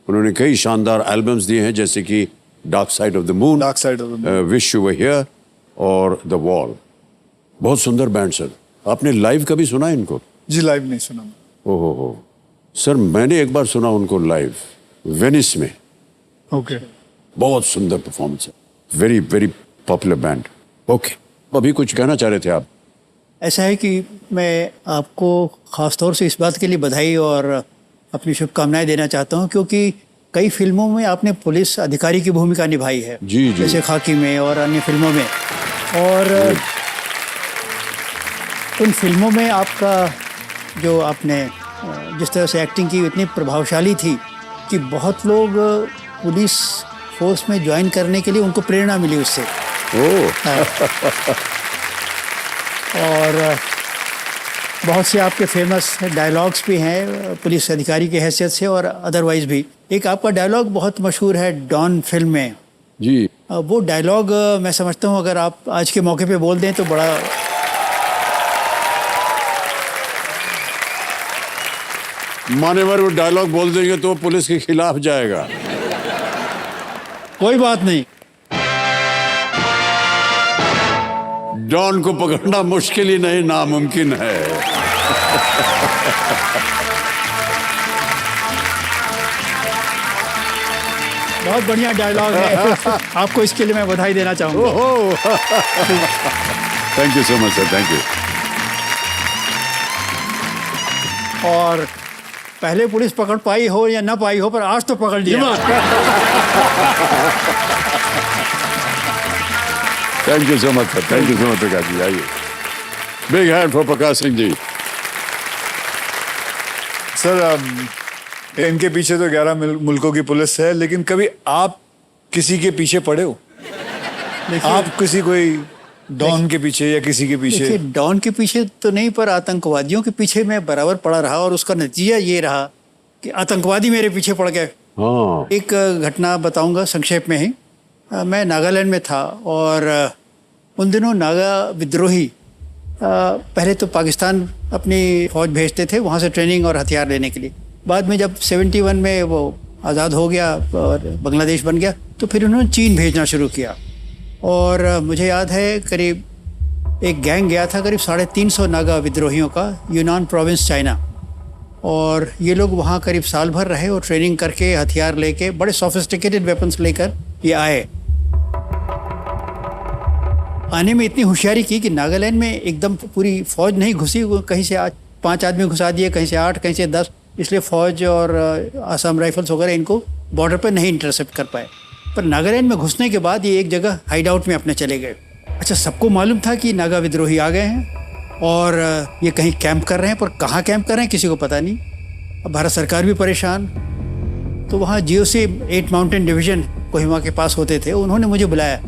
उन्होंने कई शानदार एल्बम्स दिए हैं, जैसे कि dark side of the moon, dark side of the moon, wish you were here और द वॉल. बहुत सुंदर बैंड सर. आपने लाइव कभी सुना है इनको? जी, लाइव नहीं सुना. ओहो हो सर, मैंने एक बार सुना उनको लाइव वेनिस में. ओके. बहुत सुंदर परफॉर्मेंस है. Very very popular band. Okay, अभी कुछ कहना चाह रहे थे आप? ऐसा है कि मैं आपको ख़ास तौर से इस बात के लिए बधाई और अपनी शुभकामनाएं देना चाहता हूं, क्योंकि कई फिल्मों में आपने पुलिस अधिकारी की भूमिका निभाई है. जी जी. जैसे खाकी में और अन्य फिल्मों में. और उन फिल्मों में आपका जो आपने जिस तरह से एक्टिंग की इतनी प्रभावशाली थी कि बहुत लोग पुलिस फोर्स में ज्वाइन करने के लिए उनको प्रेरणा मिली उससे. और बहुत से आपके फेमस डायलॉग्स भी हैं पुलिस अधिकारी की हैसियत से और अदरवाइज भी. एक आपका डायलॉग बहुत मशहूर है डॉन फिल्म में. जी. वो डायलॉग मैं समझता हूँ अगर आप आज के मौके पे बोल दें तो बड़ा मान्यवर. वो डायलॉग बोल देंगे तो पुलिस के खिलाफ जाएगा. कोई बात नहीं. डॉन को पकड़ना मुश्किल ही नहीं, नामुमकिन है. बहुत बढ़िया डायलॉग है. आपको इसके लिए मैं बधाई देना चाहूँगा. Thank you so much sir. Thank you. और पहले पुलिस पकड़ पाई हो या ना पाई हो, पर आज तो पकड़ लिया. Thank you so much sir. Thank you so much Prakash ji. आइए, big hand for Prakash Singh ji. Sir, इनके पीछे तो 11 मुल्कों की पुलिस है, लेकिन कभी आप किसी के पीछे पड़े हो? आप किसी कोई डॉन के पीछे या किसी के पीछे? देखिए, डॉन के पीछे तो नहीं, पर आतंकवादियों के पीछे मैं बराबर पड़ा रहा और उसका नतीजा ये रहा कि आतंकवादी मेरे पीछे पड़ गए. हाँ. एक घटना बताऊंगा संक्षेप में ही. मैं नागालैंड में था और उन दिनों नागा विद्रोही पहले तो पाकिस्तान अपनी फौज भेजते थे वहाँ से ट्रेनिंग और हथियार लेने के लिए. बाद में जब 71 में वो आज़ाद हो गया और बांग्लादेश बन गया, तो फिर उन्होंने चीन भेजना शुरू किया. और मुझे याद है करीब एक गैंग गया था करीब 350 नागा विद्रोहियों का, यूनान प्रोविंस चाइना. और ये लोग वहाँ करीब साल भर रहे और ट्रेनिंग करके हथियार लेके बड़े सोफिस्टिकेटेड वेपन्स लेकर ये आए. आने में इतनी होशियारी की कि नागालैंड में एकदम पूरी फौज नहीं घुसी, वो कहीं से 5 आदमी घुसा दिए, कहीं से 8, कहीं से 10, इसलिए फौज और आसाम राइफल्स वगैरह इनको बॉर्डर पर नहीं इंटरसेप्ट कर पाए। पर नागालैंड में घुसने के बाद ये एक जगह हाइड आउट में अपने चले गए। अच्छा, सबको मालूम था कि नागा विद्रोही आ गए हैं और ये कहीं कैंप कर रहे हैं, पर कहाँ कैंप कर रहे हैं किसी को पता नहीं। अब भारत सरकार भी परेशान। तो वहाँ GOC 8 माउंटेन डिवीज़न कोहिमा के पास होते थे, उन्होंने मुझे बुलाया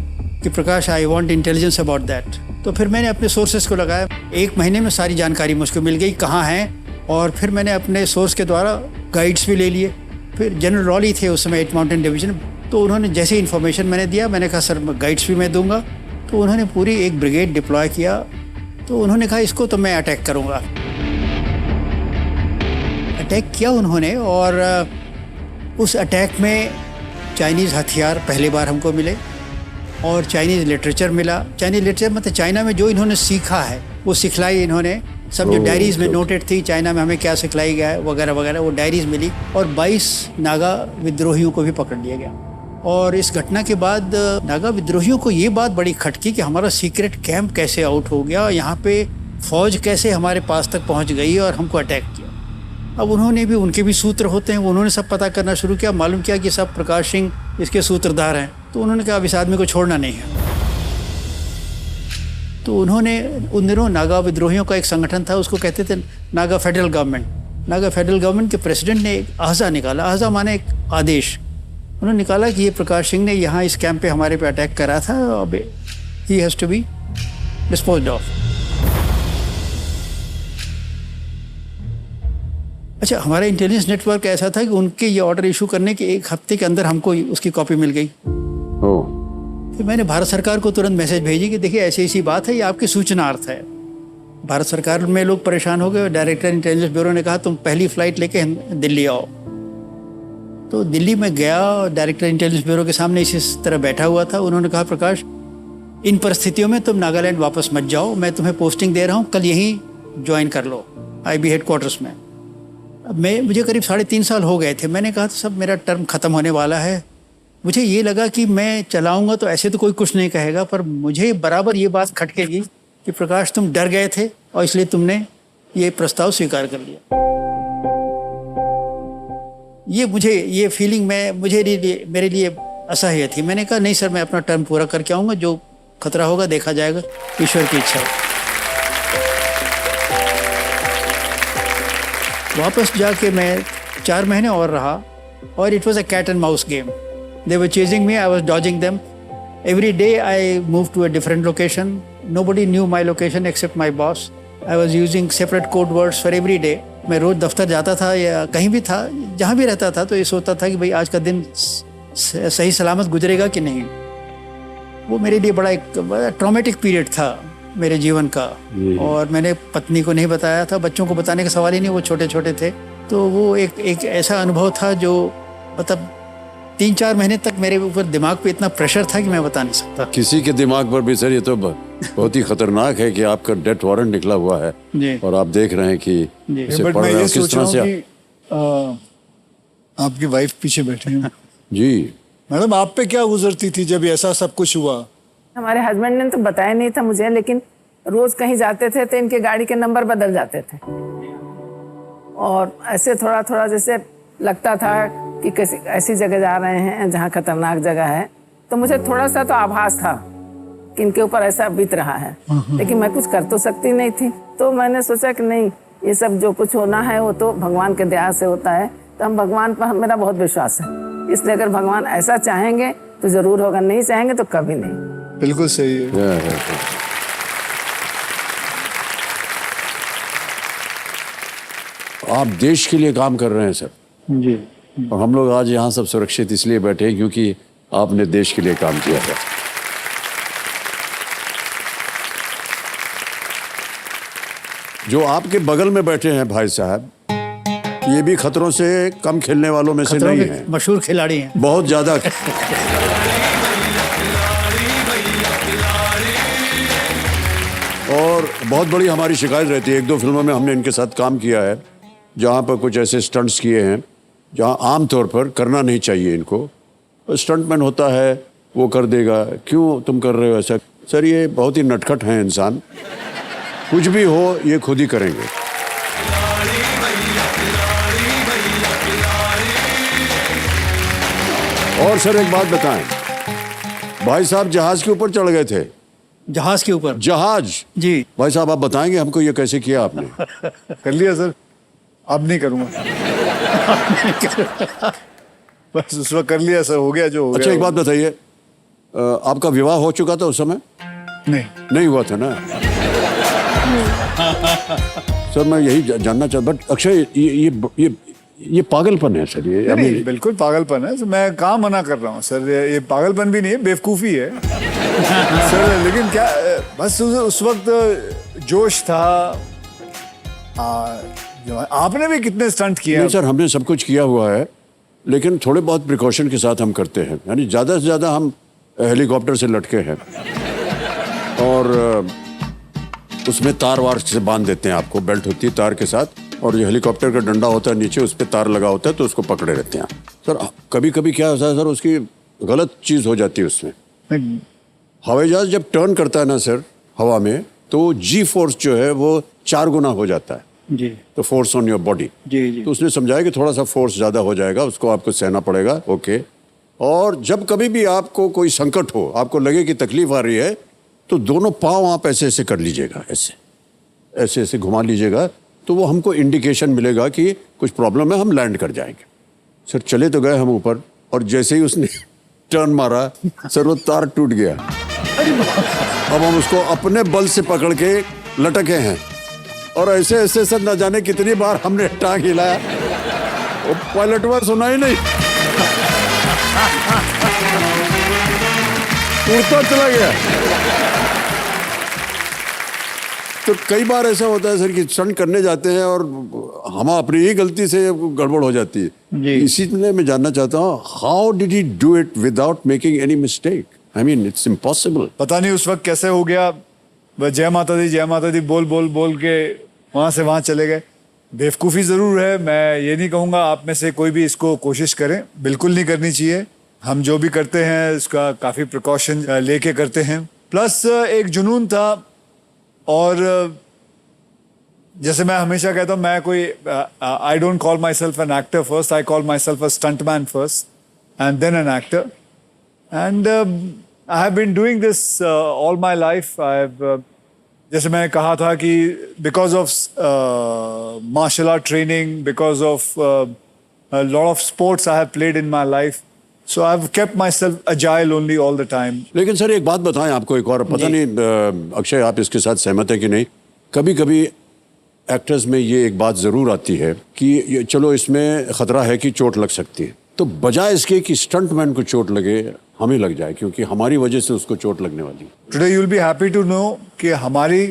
कि Prakash, I want intelligence about that. तो फिर मैंने अपने सोर्सेज को लगाया। 1 महीने में सारी जानकारी मुझको मिल गई कहाँ हैं, और फिर मैंने अपने सोर्स के द्वारा गाइड्स भी ले लिए। फिर जनरल रॉली थे उस समय 8 माउंटेन डिवीज़न, तो उन्होंने जैसे इन्फॉर्मेशन मैंने दिया, मैंने कहा सर गाइड्स भी मैं दूंगा। तो उन्होंने पूरी एक ब्रिगेड डिप्लॉय किया। तो उन्होंने कहा इसको तो मैं अटैक करूंगा। अटैक किया उन्होंने, और उस अटैक में चाइनीज़ हथियार पहली बार हमको मिले और चाइनीज़ लिटरेचर मिला। चाइनीज़ लिटरेचर मतलब चाइना में जो इन्होंने सीखा है वो सिखलाई इन्होंने, सब जो डायरीज़ में नोटेड थी चाइना में हमें क्या सिखलाई गया है वगैरह वगैरह, वो डायरीज़ मिली। और 22 नागा विद्रोहियों को भी पकड़ लिया गया। और इस घटना के बाद नागा विद्रोहियों को ये बात बड़ी खटकी कि हमारा सीक्रेट कैंप कैसे आउट हो गया, यहाँ पे फौज कैसे हमारे पास तक पहुँच गई और हमको अटैक किया। अब उन्होंने भी, उनके भी सूत्र होते हैं, उन्होंने सब पता करना शुरू किया। मालूम किया कि सब प्रकाश सिंह इसके सूत्रधार हैं। तो उन्होंने कहा अब इस आदमी को छोड़ना नहीं है। तो उन्होंने उन दिनों नागा विद्रोहियों का एक संगठन था, उसको कहते थे Naga federal government. Naga federal government के प्रेसिडेंट ने एक आहजा निकाला। आहजा माने एक आदेश। उन्होंने निकाला कि ये प्रकाश सिंह ने यहाँ इस कैंप पे हमारे पे अटैक करा था, अब he has to be disposed of. अच्छा, हमारा इंटेलिजेंस नेटवर्क ऐसा था कि उनके ये ऑर्डर इशू करने के 1 हफ्ते के अंदर हमको उसकी कॉपी मिल गई। फिर मैंने भारत सरकार को तुरंत मैसेज भेजी कि देखिए ऐसी ऐसी बात है, ये आपकी सूचनार्थ है। भारत सरकार में लोग परेशान हो गए। डायरेक्टर इंटेलिजेंस ब्यूरो ने कहा तुम पहली फ्लाइट लेके दिल्ली आओ। तो दिल्ली में गया, डायरेक्टर इंटेलिजेंस ब्यूरो के सामने इसी तरह बैठा हुआ था। उन्होंने कहा प्रकाश, इन परिस्थितियों में तुम नागालैंड वापस मत जाओ, मैं तुम्हें पोस्टिंग दे रहा हूँ, कल यहीं ज्वाइन कर लो IB हेडक्वार्टर्स में। अब मुझे करीब 3.5 साल हो गए थे। मैंने कहा सब मेरा टर्म ख़त्म होने वाला है। मुझे ये लगा कि मैं चलाऊँगा तो ऐसे तो कोई कुछ नहीं कहेगा, पर मुझे बराबर ये बात खटकेगी कि प्रकाश तुम डर गए थे और इसलिए तुमने ये प्रस्ताव स्वीकार कर लिया। ये फीलिंग मेरे लिए असह्य थी। मैंने कहा नहीं सर, मैं अपना टर्म पूरा करके आऊँगा, जो खतरा होगा देखा जाएगा, ईश्वर की इच्छा है। वापस जाके मैं 4 महीने और रहा, और it was a cat and mouse game. They were chasing me, I was dodging them. Every day I move to a different location. Nobody knew my location except my boss. I was using separate code words for every day. मैं रोज़ दफ्तर जाता था या कहीं भी था, जहाँ भी रहता था, तो ये सोचता था कि भाई आज का दिन सही सलामत गुजरेगा कि नहीं। वो मेरे लिए बड़ा एक ट्रॉमेटिक पीरियड था मेरे जीवन का। और मैंने पत्नी को नहीं बताया था, बच्चों को बताने का सवाल ही नहीं, वो छोटे छोटे थे। तो वो एक ऐसा अनुभव था जो मतलब 3-4 महीने तक मेरे ऊपर दिमाग पे इतना प्रेशर था कि मैं बता नहीं सकता। किसी के दिमाग पर भी सर ये तो बहुत ही खतरनाक है कि आपका डेथ वारंट निकला हुआ है और आप देख रहे हैं कि इसे बट पढ़ मैं रहे ये हो किस सोच रहा तरह हूँ से कि आपकी वाइफ पीछे बैठी है। जी मैडम, आप पे क्या गुजरती थी जब ऐसा सब कुछ हुआ? हमारे हस्बैंड ने तो बताया नहीं था मुझे, लेकिन रोज कहीं जाते थे तो इनके गाड़ी के नंबर बदल जाते थे, और ऐसे थोड़ा थोड़ा जैसे लगता था कि किसी ऐसी जगह जा रहे हैं जहाँ खतरनाक जगह है। तो मुझे थोड़ा सा तो आभास था कि इनके ऊपर ऐसा बीत रहा है, लेकिन मैं कुछ कर तो सकती नहीं थी। तो मैंने सोचा कि नहीं, ये सब जो कुछ होना है वो तो भगवान के दया से होता है। तो हम भगवान पर मेरा बहुत विश्वास है, इसलिए अगर भगवान ऐसा चाहेंगे तो जरूर होगा, नहीं चाहेंगे तो कभी नहीं। बिल्कुल सही है। आप देश के लिए काम कर रहे हैं सर जी। और हम लोग आज यहाँ सब सुरक्षित इसलिए बैठे हैं क्योंकि आपने देश के लिए काम किया है। जो आपके बगल में बैठे हैं भाई साहब, ये भी खतरों से कम खेलने वालों में से नहीं है, मशहूर खिलाड़ी हैं, बहुत ज्यादा। और बहुत बड़ी हमारी शिकायत रहती है, 1-2 फिल्मों में हमने इनके साथ काम किया है जहाँ पर कुछ ऐसे स्टंट्स किए हैं जहाँ आमतौर पर करना नहीं चाहिए इनको। स्टंटमैन होता है वो कर देगा, क्यों तुम कर रहे हो ऐसा? सर ये बहुत ही नटखट हैं इंसान, कुछ भी हो ये खुद ही करेंगे। और सर एक बात बताएं, भाई साहब जहाज के ऊपर चढ़ गए थे। जहाज के ऊपर? जहाज जी। भाई साहब आप बताएंगे हमको ये कैसे किया आपने? कर लिया सर, अब नहीं करूंगा। बस उस वक्त कर लिया सर, हो गया जो हो अच्छा गया। एक बात बताइए, आपका विवाह हो चुका था उस समय? नहीं हुआ था ना? सर मैं यही जानना चाहता, बट अक्षय ये पागलपन है सर, ये नहीं, बिल्कुल पागलपन है। मैं कहाँ मना कर रहा हूँ सर, ये पागलपन भी नहीं है, बेवकूफ़ी है सर। लेकिन क्या, बस उस वक्त जोश था। आपने भी कितने स्टंट किए? नहीं सर, हमने सब कुछ किया हुआ है, लेकिन थोड़े बहुत प्रिकॉशन के साथ हम करते हैं। यानी ज़्यादा से ज़्यादा हम हेलीकॉप्टर से लटके हैं और उसमें तार वार से बांध देते हैं, आपको बेल्ट होती है तार के साथ, और जो हेलीकॉप्टर का डंडा होता है नीचे उस पर तार लगा होता है, तो उसको पकड़े रहते हैं सर। कभी कभी क्या होता है सर, उसकी गलत चीज़ हो जाती है उसमें। हवाई जहाज जब टर्न करता है ना सर हवा में, तो जी फोर्स जो है वो 4 गुना हो जाता है जी। तो फोर्स ऑन योर बॉडी जी। तो उसने समझाया कि थोड़ा सा फोर्स ज़्यादा हो जाएगा, उसको आपको सहना पड़ेगा। ओके। और जब कभी भी आपको कोई संकट हो, आपको लगे कि तकलीफ आ रही है, तो दोनों पाँव आप ऐसे ऐसे कर लीजिएगा, ऐसे ऐसे ऐसे घुमा लीजिएगा, तो वो हमको इंडिकेशन मिलेगा कि कुछ प्रॉब्लम है, हम लैंड कर जाएंगे। सर चले तो गए हम ऊपर, और जैसे ही उसने टर्न मारा सर वो तार टूट गया। अब हम उसको अपने बल से पकड़ के लटके हैं, और ऐसे ऐसे सर न जाने कितनी बार हमने टांग हिलाया, वो पायलटवा सुना ही नहीं, उड़ता चला गया। तो कई बार ऐसा होता है सर कि स्टंट करने जाते हैं और हम अपनी ही गलती से गड़बड़ हो जाती है। इसीलिए मैं जानना चाहता हूँ, how did he do it without making any mistake? I mean it's impossible. पता नहीं उस वक्त कैसे हो गया, बस जय माता दी बोल बोल बोल के वहां से वहां चले गए। बेवकूफ़ी ज़रूर है, मैं ये नहीं कहूँगा आप में से कोई भी इसको कोशिश करें, बिल्कुल नहीं करनी चाहिए। हम जो भी करते हैं इसका काफ़ी प्रिकॉशन लेके करते हैं। प्लस एक जुनून था, और जैसे मैं हमेशा कहता हूँ, मैं कोई I don't call myself an actor first, I call myself a stunt man first and then an actor. And I have been doing this all my life. जैसे मैंने कहा था कि because of martial art training, because of lot of sports I have played in my life, so I've kept myself agile only all the time. लेकिन sir एक बात बताएं आपको, एक और पता नहीं अक्षय आप इसके साथ सहमत है कि नहीं, कभी कभी एक्टर्स में ये एक बात ज़रूर आती है कि चलो इसमें ख़तरा है कि चोट लग सकती है, तो बजाय इसके कि स्टंटमैन को चोट लगे, हमें लग जाए, क्योंकि हमारी वजह से उसको चोट लगने वाली। Today you'll be happy to know कि हमारी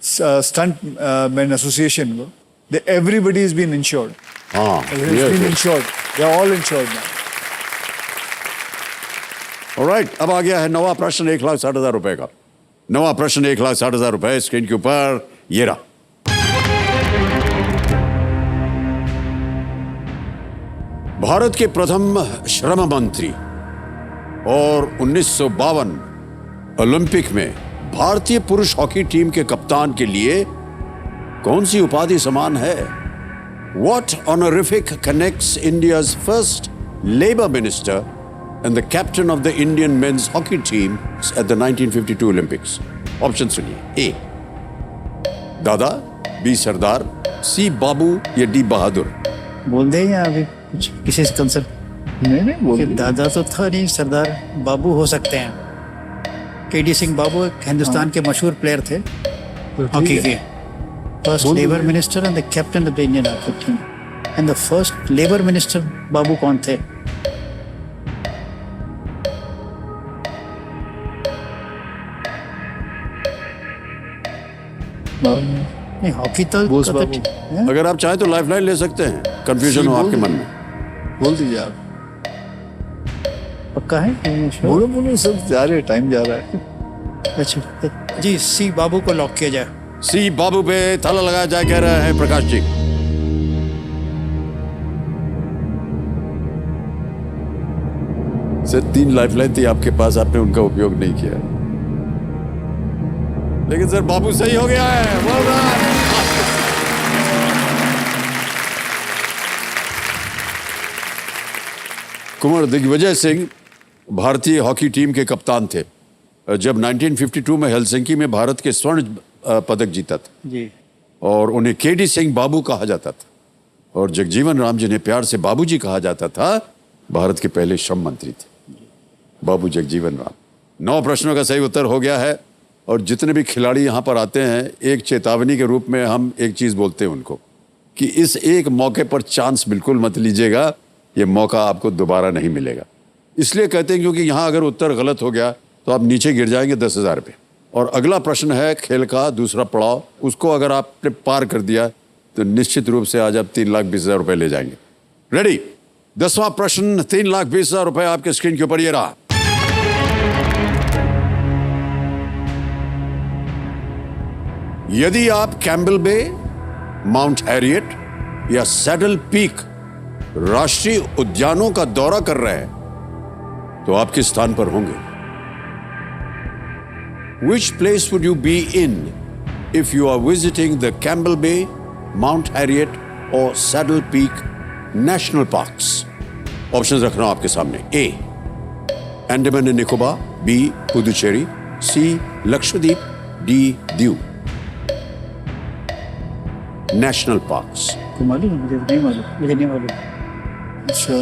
स्टंट मैन एसोसिएशन को everybody has been insured. हाँ, insured. They are all insured now. Alright, अब आ गया है नवा प्रश्न 1,60,000 रुपए का। नवा प्रश्न 1,60,000 रुपए स्क्रीन के ऊपर ये रहा। भारत के प्रथम श्रम मंत्री और 1952 ओलंपिक में भारतीय पुरुष हॉकी टीम के कप्तान के लिए कौन सी उपाधि समान है? What honorific connects India's first labor minister and the captain of the Indian men's hockey team at the 1952 Olympics? Option सुनिए। A दादा, B सरदार, C बाबू या D बहादुर? बोल दे या अभी कुछ किसी से कंसर्न? नहीं कि दादा तो था नहीं, सरदार बाबू हो सकते हैं। केडी सिंह बाबू एक हिंदुस्तान के मशहूर प्लेयर थे हॉकी के। First labour minister and the captain of the Indian hockey team. And the first labour minister बाबू कौन थे? नहीं, हॉकी तो अगर आप चाहें तो लाइफलाइन ले सकते हैं, कंफ्यूजन हो आपके मन में। बोल दीजिए आप। पक्का है? बोलो बोलो, सब जा रहे, टाइम जा रहा है। अच्छा जी, सी बाबू को लॉक किया जाए। सी बाबू पे ताला लगाया जाए, कह रहे हैं प्रकाश जी। सर 3 लाइफलाइन थी आपके पास, आपने उनका उपयोग नहीं किया। लेकिन सर बाबू सही हो गया है। Well done। कुंवर दिग्विजय सिंह भारतीय हॉकी टीम के कप्तान थे जब 1952 में हेलसिंकी में भारत के स्वर्ण पदक जीता था जी। और उन्हें केडी सिंह बाबू कहा जाता था और जगजीवन राम जिन्हें प्यार से बाबूजी कहा जाता था भारत के पहले श्रम मंत्री थे बाबू जगजीवन राम। 9 प्रश्नों का सही उत्तर हो गया है और जितने भी खिलाड़ी यहाँ पर आते हैं एक चेतावनी के रूप में हम एक चीज़ बोलते हैं उनको कि इस एक मौके पर चांस बिल्कुल मत लीजिएगा, ये मौका आपको दोबारा नहीं मिलेगा। इसलिए कहते हैं क्योंकि यहाँ अगर उत्तर गलत हो गया तो आप नीचे गिर जाएंगे 10,000 पे। और अगला प्रश्न है खेल का दूसरा पड़ाव, उसको अगर आपने पार कर दिया तो निश्चित रूप से आज आप 3,20,000 रुपए ले जाएंगे। रेडी? 10वां प्रश्न 3,20,000 रुपए आपके स्क्रीन के ऊपर ये रहा। यदि आप कैम्बल बे, माउंट हैरियट या सैडल पीक राष्ट्रीय उद्यानों का दौरा कर रहे हैं तो आप किस स्थान पर होंगे? Which place would you be in if you are visiting the Campbell Bay, Mount Harriet or Saddle Peak National Parks? Options रख रहा हूं आपके सामने। A. Andaman and Nicobar, B. Puducherry, C. Lakshadweep, D. Diu। National Parks। मालूम है? मुझे नहीं मालूम। अच्छा,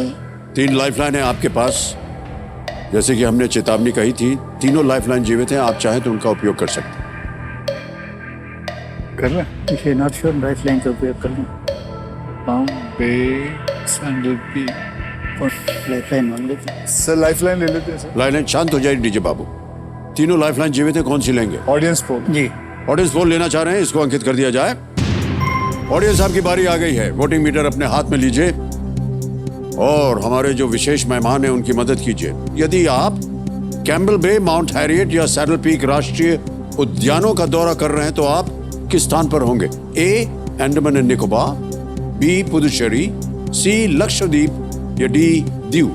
3 लाइफलाइन है आपके पास। जैसे कि हमने चेतावनी कही थी, तीनों लाइफलाइन जीवित हैं, आप चाहें तो उनका उपयोग कर सकते हैं। कर रहे हैं। इसे नॉट श्योर लाइफ लाइन का उपयोग कर लूँ। माउंट बे, सैडल पीक, लाइफ लाइन मान लेते हैं। सर लाइफलाइन ले लेते हैं सर। लाइफलाइन शांत हो जाए डीजे बाबू। तीनों लाइफलाइन जीवित है, कौन सी लेंगे? Audience poll. जी। ऑडियंस पोल लेना चाह रहे हैं, इसको अंकित कर दिया जाए। ऑडियंस आपकी बारी आ गई है, वोटिंग मीटर अपने हाथ में लीजिए और हमारे जो विशेष मेहमान हैं उनकी मदद कीजिए। यदि आप कैम्बल बे, माउंट हैरियट या सैडल पीक राष्ट्रीय उद्यानों का दौरा कर रहे हैं तो आप किस स्थान पर होंगे? A. Andaman and Nicobar, B. Puducherry, C. Lakshadweep या डी. दीव।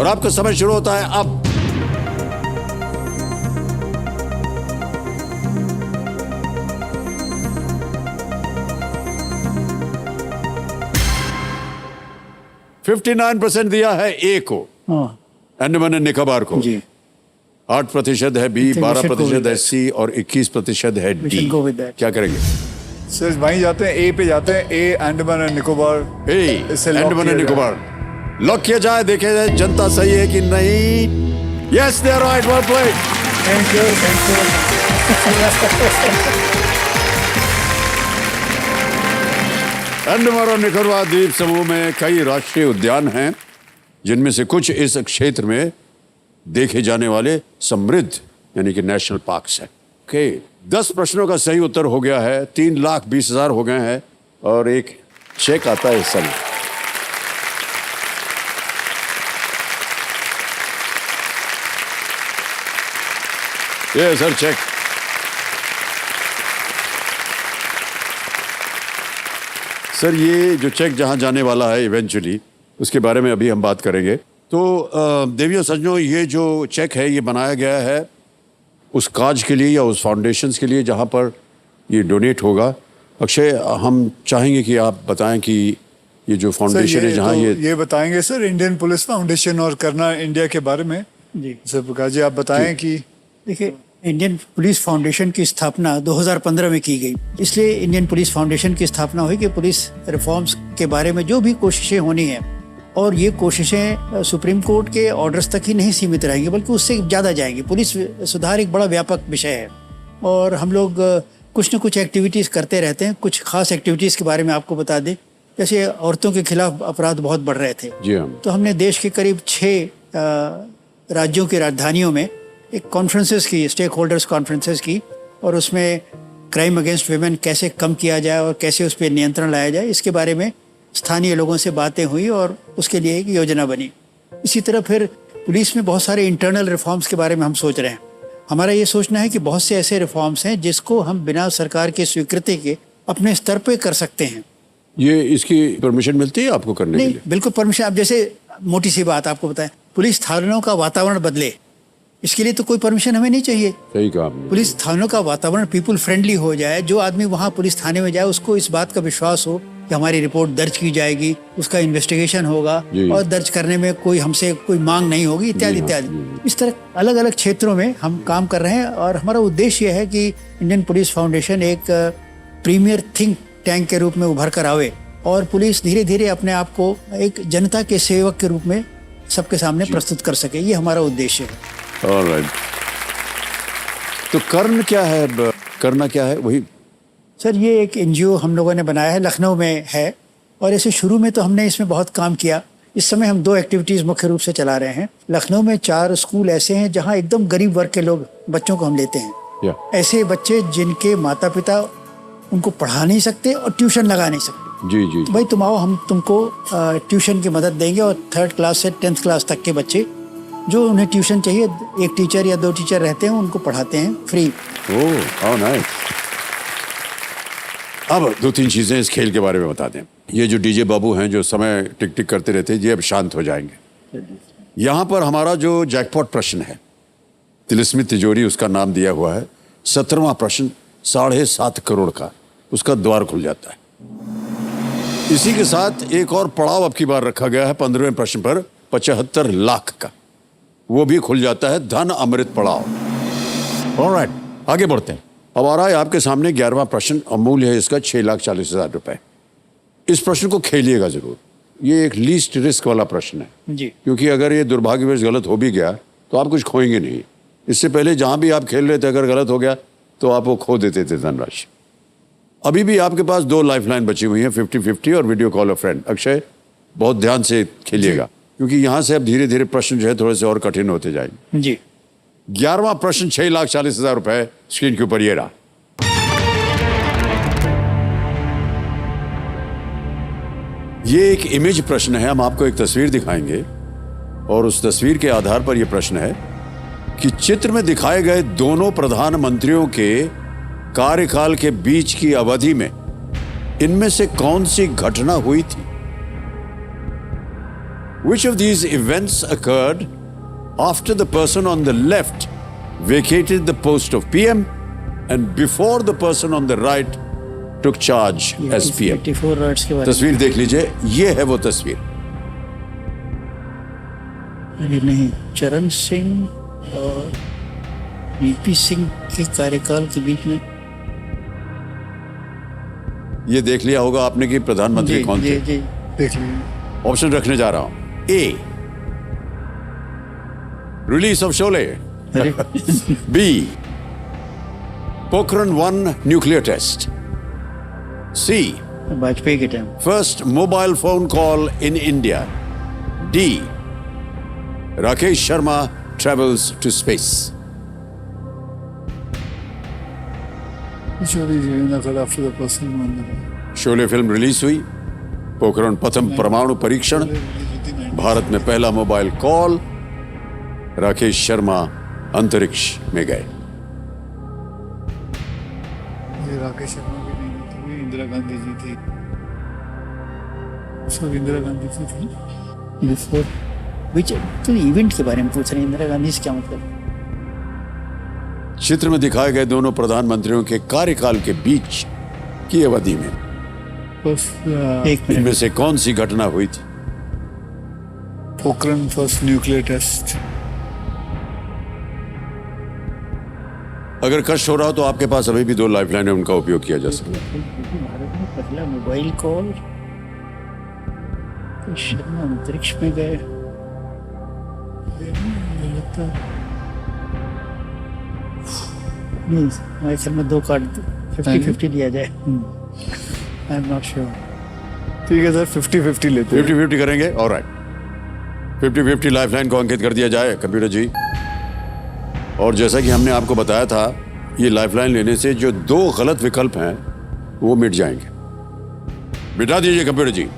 और आपका समय शुरू होता है अब। हाँ। 59% दिया है ए को, अंडमान एंड निकोबार को। जी। 8% है बी, 12% है सी और 21% है We D. should go with that. क्या करेंगे? सर वहीं जाते हैं, ए पे जाते हैं। ए अंडमान एंड निकोबार। ए इसे lock अंडमान किया एंड जाए। निकोबार लॉक किया जाए। देखे जाए जनता सही है कि नहीं। Yes they are right, well played. Thank you, thank you. Andaman और निकोबार द्वीप समूह में कई राष्ट्रीय उद्यान हैं जिनमें से कुछ इस क्षेत्र में देखे जाने वाले समृद्ध यानी कि नेशनल पार्क्स हैं। ओके, 10 प्रश्नों का सही उत्तर हो गया है, 3,20,000 हो गए हैं और एक चेक आता है इस समय। ये सर चेक। सर ये जो चेक जहां जाने वाला है इवेंचुअली उसके बारे में अभी हम बात करेंगे। तो देवियों सज्जनों, ये जो चेक है ये बनाया गया है उस काज के लिए या उस फाउंडेशंस के लिए जहां पर ये डोनेट होगा। अक्षय, हम चाहेंगे कि आप बताएं कि ये जो फाउंडेशन है जहां ये बताएंगे सर इंडियन पुलिस फाउंडेशन और करना इंडिया के बारे में। जी सर प्रकाश जी आप बताएं कि देखिए, इंडियन पुलिस फाउंडेशन की स्थापना 2015 में की गई। इसलिए इंडियन पुलिस फाउंडेशन की स्थापना हुई कि पुलिस रिफॉर्म्स के बारे में जो भी कोशिशें होनी हैं, और ये कोशिशें सुप्रीम कोर्ट के ऑर्डर्स तक ही नहीं सीमित रहेंगी बल्कि उससे ज़्यादा जाएंगी। पुलिस सुधार एक बड़ा व्यापक विषय है और हम लोग कुछ न कुछ एक्टिविटीज़ करते रहते हैं। कुछ खास एक्टिविटीज़ के बारे में आपको बता दें, जैसे औरतों के खिलाफ अपराध बहुत बढ़ रहे थे। जी हाँ। तो हमने देश के करीब 6 राज्यों की राजधानियों में एक कॉन्फ्रेंसेस की, स्टेक होल्डर्स कॉन्फ्रेंसेस की, और उसमें क्राइम अगेंस्ट वुमेन कैसे कम किया जाए और कैसे उस पर नियंत्रण लाया जाए, इसके बारे में स्थानीय लोगों से बातें हुई और उसके लिए एक योजना बनी। इसी तरह फिर पुलिस में बहुत सारे इंटरनल रिफॉर्म्स के बारे में हम सोच रहे हैं। हमारा ये सोचना है कि बहुत से ऐसे रिफॉर्म्स हैं जिसको हम बिना सरकार की स्वीकृति के अपने स्तर पे कर सकते हैं। ये इसकी परमिशन मिलती है आपको करने के नहीं, लिए? बिल्कुल परमिशन। आप जैसे मोटी सी बात आपको बताएं, पुलिस थानों का वातावरण बदले इसके लिए तो कोई परमिशन हमें नहीं चाहिए। सही कहा आपने। पुलिस थानों का वातावरण पीपल फ्रेंडली हो जाए, जो आदमी वहाँ पुलिस थाने में जाए उसको इस बात का विश्वास हो कि हमारी रिपोर्ट दर्ज की जाएगी, उसका इन्वेस्टिगेशन होगा और दर्ज करने में कोई हमसे कोई मांग नहीं होगी, इत्यादि इत्यादि। इस तरह अलग अलग क्षेत्रों में हम काम कर रहे हैं और हमारा उद्देश्य यह है कि इंडियन पुलिस फाउंडेशन एक प्रीमियर थिंक टैंक के रूप में उभर कर आवे और पुलिस धीरे धीरे अपने आप को एक जनता के सेवक के रूप में सबके सामने प्रस्तुत कर सके, ये हमारा उद्देश्य है। ऑलराइट, तो करना क्या है वही? सर, ये एक एनजीओ हम लोगों ने बनाया है, लखनऊ में है और ऐसे शुरू में तो हमने इसमें बहुत काम किया। इस समय हम 2 एक्टिविटीज़ मुख्य रूप से चला रहे हैं। लखनऊ में 4 स्कूल ऐसे हैं जहाँ एकदम गरीब वर्ग के लोग बच्चों को हम लेते हैं। ऐसे बच्चे जिनके माता पिता उनको पढ़ा नहीं सकते और ट्यूशन लगा नहीं सकते। जी। भाई तुम आओ, हम तुमको ट्यूशन की मदद देंगे और 3rd क्लास से 10th क्लास तक के बच्चे जो उन्हें ट्यूशन चाहिए, एक टीचर या 2 टीचर रहते हैं, उनको पढ़ाते हैं फ्री। Oh nice. अब 2-3 चीजें इस खेल के बारे में बता दें। ये जो डीजे बाबू हैं जो समय टिक टिक करते रहते हैं, ये अब शांत हो जाएंगे। यहाँ पर हमारा जो जैकपॉट प्रश्न है, तिलिस्मी तिजोरी उसका नाम दिया हुआ है, 17वां प्रश्न 7.5 करोड़ का, उसका द्वार खुल जाता है। इसी के साथ एक और पड़ाव अब की बार रखा गया है 15वें प्रश्न पर 75 लाख का, वो भी खुल जाता है, धन अमृत पड़ाव। ऑलराइट, आगे बढ़ते हैं। अब आ रहा है आपके सामने 11वां प्रश्न, अमूल्य है इसका 6,40,000 रुपए। इस प्रश्न को खेलिएगा जरूर, ये एक लीस्ट रिस्क वाला प्रश्न है जी, क्योंकि अगर ये दुर्भाग्यवश गलत हो भी गया तो आप कुछ खोएंगे नहीं। इससे पहले जहां भी आप खेल रहे थे अगर गलत हो गया तो आप वो खो देते थे धनराशि। अभी भी आपके पास 2 लाइफलाइन बची हुई हैं, 50-50 और video call a friend. Akshay, बहुत ध्यान से खेलिएगा क्योंकि यहां से अब धीरे धीरे प्रश्न जो है थोड़े से और कठिन होते जाएंगे। जी। 11वां प्रश्न 6,40,000 रुपए स्क्रीन के ऊपर ये रहा। ये एक इमेज प्रश्न है, हम आपको एक तस्वीर दिखाएंगे और उस तस्वीर के आधार पर यह प्रश्न है कि चित्र में दिखाए गए दोनों प्रधानमंत्रियों के कार्यकाल के बीच की अवधि में इनमें से कौन सी घटना हुई थी? Which of these events occurred after the person on the left vacated the post of PM and before the person on the right took charge as PM? 84 words के बारे तस्वीर देख लीजिए, ये है वो तस्वीर। में नहीं, चरण सिंह और वीपी सिंह के कार्यकाल के बीच में। ये देख लिया होगा आपने कि प्रधानमंत्री कौन थे? जी, देख लीजिए। ऑप्शन रखने जा रहा हूं। A, release of Sholay. B, Pokhran 1 nuclear test. C, Vajpayee के time. First mobile phone call in India. D, Rakesh Sharma travels to space. Sholay film release हुई, पोखरण प्रथम परमाणु परीक्षण, भारत में पहला मोबाइल कॉल, राकेश शर्मा अंतरिक्ष में गए। राकेश शर्मा भी नहीं थी, इंदिरा गांधी जी थी। सब इंदिरा गांधी जी थी। बिफोर विच, तो इवेंट के बारे में पूछ रहे हैं, इंदिरा गांधी से क्या मतलब? चित्र में दिखाए गए दोनों प्रधानमंत्रियों के कार्यकाल के बीच की अवधि में एक इनमें मिनट, से कौन सी घटना हुई थी? Pokhran first nuclear test. अगर कष्ट हो रहा हो तो आपके पास अभी भी 2 लाइफलाइन है, उनका उपयोग किया जा सकता है। भारत में पहला मोबाइल कॉल, शर्मा अंतरिक्ष में गए। नहीं, मेरे ख्याल में 2 कार्ड 50-50 लिया जाए। आई एम नॉट श्योर। ठीक है सर, 50-50 लेते हैं। 50-50 करेंगे, ऑलराइट। 50-50 लाइफलाइन को अंकित कर दिया जाए कंप्यूटर जी। और जैसा कि हमने आपको बताया था, ये लाइफलाइन लेने से जो 2 गलत विकल्प हैं वो मिट जाएंगे। मिटा दीजिए कंप्यूटर जी।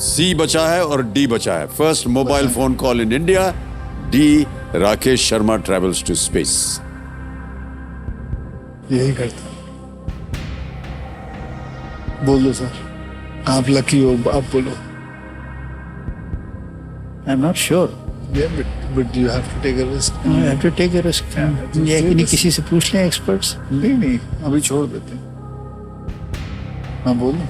सी बचा है और डी बचा है, first mobile phone call in India. D, Rakesh Sharma travels to space. यही करता। बोल दो सर, आप लकी हो, आप बोलो। I am not sure. but you have to take a risk. I have to take a risk. ये कि नहीं किसी से पूछ लें एक्सपर्ट्स। नहीं अभी छोड़ देते हैं। मैं बोलूं?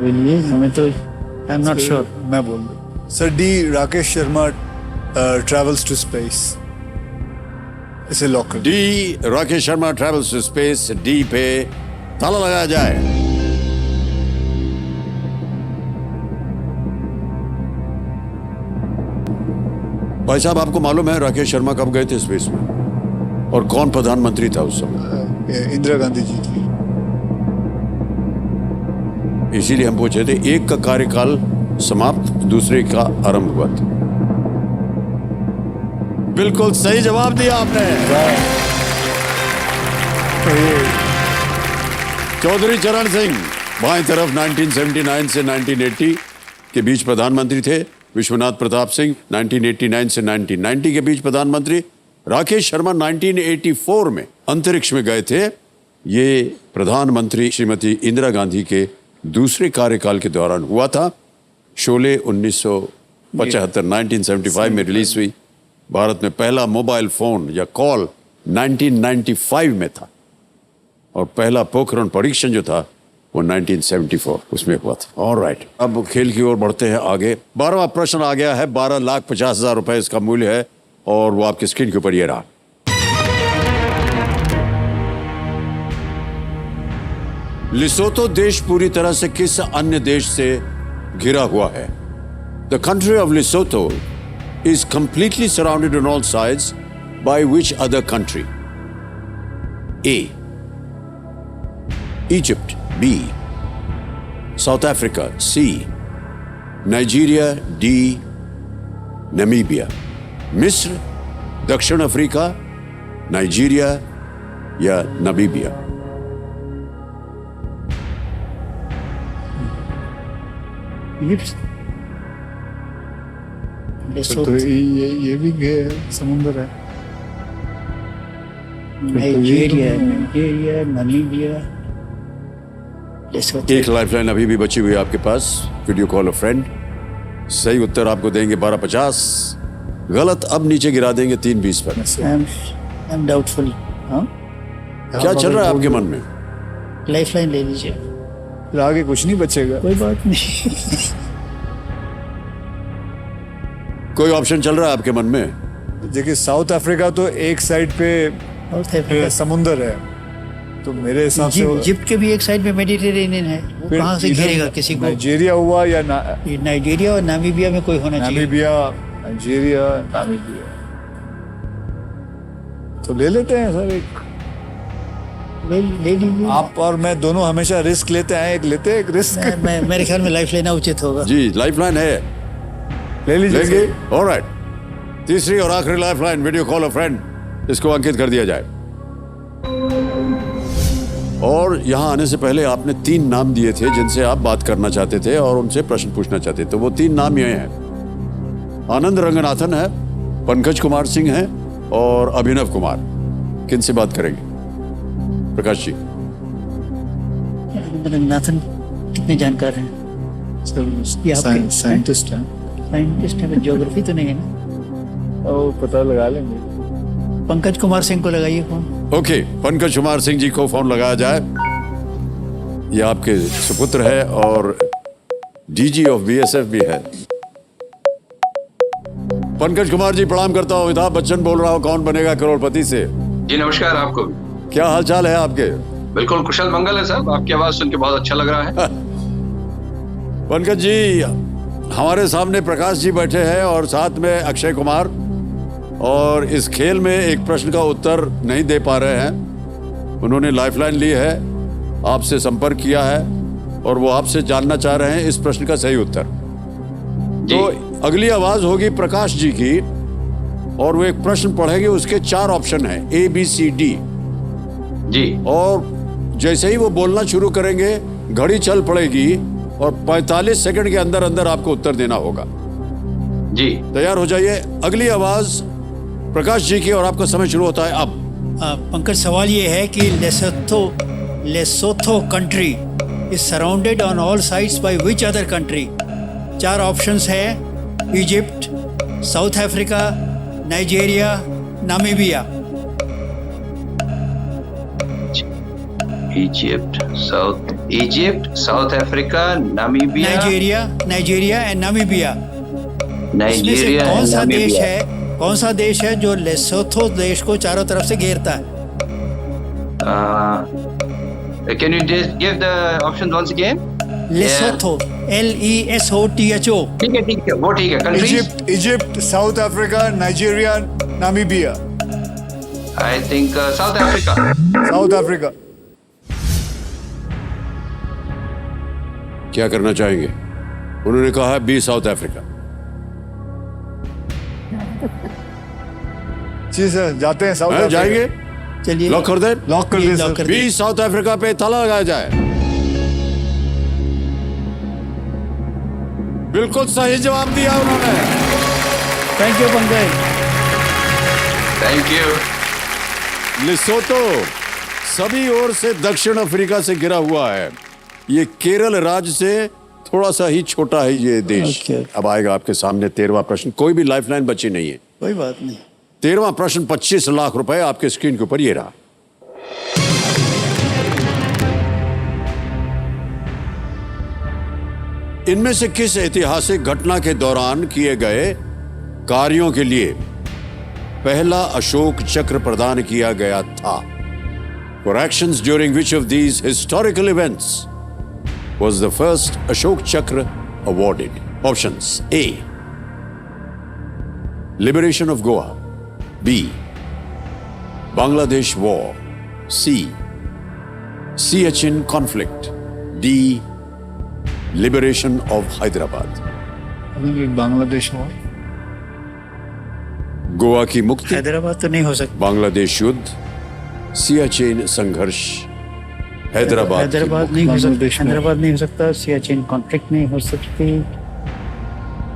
बोलिए, हमें तो आई एम नॉट श्योर। मैं बोल दूं। Sir D Rakesh Sharma travels to space. इसे लॉक कर D Rakesh Sharma travels to space, D पे ताला लगाया जाए। भाई साहब, आपको मालूम है राकेश शर्मा कब गए थे स्पेस में और कौन प्रधानमंत्री था उस समय? इंदिरा गांधी जी थी। इसीलिए हम पूछे थे, एक का कार्यकाल समाप्त, दूसरे का आरंभ हुआ था। बिल्कुल सही जवाब दिया आपने। चौधरी चरण सिंह बाएं तरफ 1979 से 1980 के बीच प्रधानमंत्री थे। विश्वनाथ प्रताप सिंह 1989 से 1990 के बीच प्रधानमंत्री। राकेश शर्मा 1984 में अंतरिक्ष में गए थे। ये प्रधानमंत्री श्रीमती इंदिरा गांधी के दूसरे कार्यकाल के दौरान हुआ था। शोले 1975 1975 में रिलीज हुई। भारत में पहला मोबाइल फोन या कॉल 1995 में था और पहला पोखरण परीक्षण जो था वो 1974 उसमें हुआ था। ऑलराइट, अब खेल की ओर बढ़ते हैं आगे। 12वां प्रश्न आ गया है। 12,50,000 रुपए इसका मूल्य है और वो आपकी स्क्रीन के ऊपर ये रहा। लिसोतो देश पूरी तरह से किस अन्य देश से घिरा हुआ है? The country of Lesotho is completely surrounded on all sides by which other country? A. Egypt. B. South Africa. C. Nigeria. D. Namibia. मिस्र, दक्षिण अफ्रीका, नाइजीरिया या नामीबिया? तो ये भी समुंदर है। Nigeria, Namibia. एक लाइफलाइन अभी भी बची हुई है आपके पास। Video call a friend. सही उत्तर आपको देंगे 12,50। गलत अब नीचे गिरा देंगे 3,20 पर। I am doubtful. क्या चल रहा है आपके मन में? लाइफलाइन ले लीजिए। फिर आगे कुछ नहीं बचेगा। कोई बात नहीं। कोई ऑप्शन चल रहा है आपके मन में? देखिए, साउथ अफ्रीका तो एक साइड पे समुंदर है, तो मेरे हिसाब से इजिप्ट के भी एक साइड में मेडिटेरेनियन है। वो कहाँ से घेरेगा किसी को? नाइजीरिया हुआ या नाइजीरिया और नामीबिया में कोई होना चाहिए। Namibia, Nigeria, Namibia. तो ले लेते हैं सर एक। ले लीजिए। आप और मैं दोनों हमेशा रिस्क लेते हैं। एक लेते हैं, एक रिस्क। मेरे ख्याल में लाइफ लेना उचित होगा। जी, लाइफलाइन है, ले लीजिए। ऑलराइट, तीसरी और आखिरी lifeline, video call a friend, इसको अंकित कर दिया जाए। और यहां आने से पहले आपने 3 नाम दिए थे जिनसे आप बात करना चाहते थे और उनसे प्रश्न पूछना चाहते थे। वो 3 नाम ये हैं, आनंद रंगनाथन है, पंकज कुमार सिंह है और अभिनव कुमार। किन से बात करेंगे प्रकाश जी? रंगनाथन कितने जानकार हैं? साइंटिस्ट हैं। साइंटिस्ट है, ज्योग्राफी तो नहीं है ना? ओ, पता लगा लेंगे। पंकज कुमार सिंह को लगाइए फोन। ओके, पंकज कुमार सिंह जी को फोन लगाया जाए। ये आपके सुपुत्र है और डीजी ऑफ बीएसएफ भी है। पंकज कुमार जी, प्रणाम करता हूँ। अमिताभ बच्चन बोल रहा हूँ, कौन बनेगा करोड़पति से। जी नमस्कार आपको भी। क्या हाल चाल है आपके? बिल्कुल कुशल मंगल है साहब। आपकी आवाज सुन के बहुत अच्छा लग रहा है। पंकज जी, हमारे सामने प्रकाश जी बैठे हैं और साथ में अक्षय कुमार, और इस खेल में एक प्रश्न का उत्तर नहीं दे पा रहे हैं। उन्होंने लाइफलाइन ली है, आपसे संपर्क किया है और वो आपसे जानना चाह रहे हैं इस प्रश्न का सही उत्तर। तो अगली आवाज होगी प्रकाश जी की और वो एक प्रश्न पढ़ेंगे। उसके 4 ऑप्शन हैं, ABCD जी। और जैसे ही वो बोलना शुरू करेंगे घड़ी चल पड़ेगी और 45 सेकंड के अंदर अंदर आपको उत्तर देना होगा। जी तैयार हो जाइए। अगली आवाज प्रकाश जी की और आपका समय शुरू होता है अब। पंकज, सवाल ये है कि Lesotho country is surrounded on all sides by which other country? 4 options है, Egypt, South Africa, Nigeria, Namibia. Egypt, South Africa, Namibia, Nigeria and Namibia. इसमें से नाइजीरिया कौन एंड सा देश नामीबिया। है, कौन सा देश है जो लेसोथो देश को चारों तरफ से घेरता है? Can you just give the options once again? Lesotho, LESOTHO। ठीक है, वो ठीक है। Countries? Egypt, South Africa, Nigeria, Namibia. I think South Africa. South Africa. क्या करना चाहेंगे? उन्होंने कहा है बी साउथ अफ्रीका। जी सर, जाते हैं साउथ हैं, अफ्रीका। जाएंगे? चलिए लॉक कर दे। लॉक कर जी, दे लॉक सर। कर दे। बी साउथ अफ्रीका पे ताला लगाया जाए। बिल्कुल सही जवाब दिया उन्होंने। Thank you Pankaj. Thank you. लिसोतो सभी ओर से दक्षिण अफ्रीका से घिरा हुआ है। ये केरल राज्य से थोड़ा सा ही छोटा है ये देश। Okay. अब आएगा आपके सामने 13वां प्रश्न। कोई भी लाइफलाइन बची नहीं है। कोई बात नहीं। 13वां प्रश्न 25 लाख रुपए आपके स्क्रीन के ऊपर ये रहा। इनमें से किस ऐतिहासिक घटना के दौरान किए गए कार्यों के लिए पहला अशोक चक्र प्रदान किया गया था? For actions during which of these historical events was the first Ashok Chakra awarded? Options: A. Liberation of Goa. B. Bangladesh War. C. Siachen conflict. D. Liberation of Hyderabad. Bangladesh में गोवा की मुक्ति, हैदराबाद तो नहीं हो सकता। बांग्लादेश युद्ध, सियाचेन संघर्ष, हैदराबाद की हैदराबाद नहीं हो सकता। हैदराबाद नहीं हो सकता। सियाचिन कॉन्फ्लिक्ट नहीं हो सकती।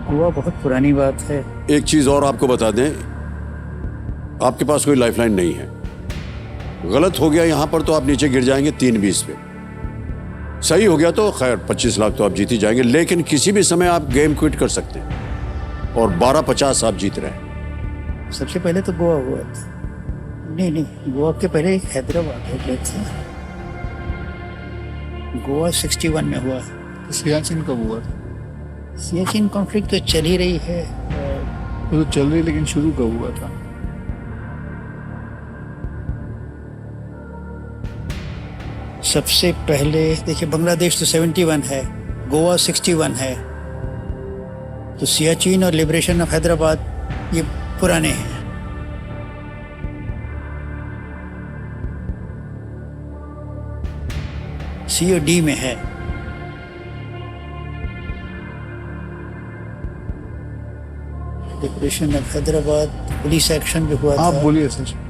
गोवा बहुत पुरानी बात है। एक चीज और आपको बता दें, आपके पास कोई लाइफलाइन नहीं है। गलत हो गया यहां पर तो आप नीचे गिर जाएंगे 3-20 पे। सही हो गया तो खैर 25 लाख तो आप जीत ही जाएंगे, लेकिन किसी भी समय आप गेम क्विट कर सकते हैं और 1250 आप जीत रहे हैं। सबसे पहले तो गोवा हुआ था। नहीं, गोवा के पहले हैदराबाद हो गया था। गोवा 61 में हुआ। सियाचिन कब हुआ था? सियाचिन कॉन्फ्लिक्ट तो चल ही रही है। वो तो चल रही, लेकिन शुरू कब हुआ था? सबसे पहले देखिए, बांग्लादेश तो 71 है, गोवा 61 है, तो सियाचिन और लिबरेशन ऑफ हैदराबाद ये पुराने हैं। सी और डी में है। Liberation of Hyderabad police action भी हुआ आप था। बोलिए सर।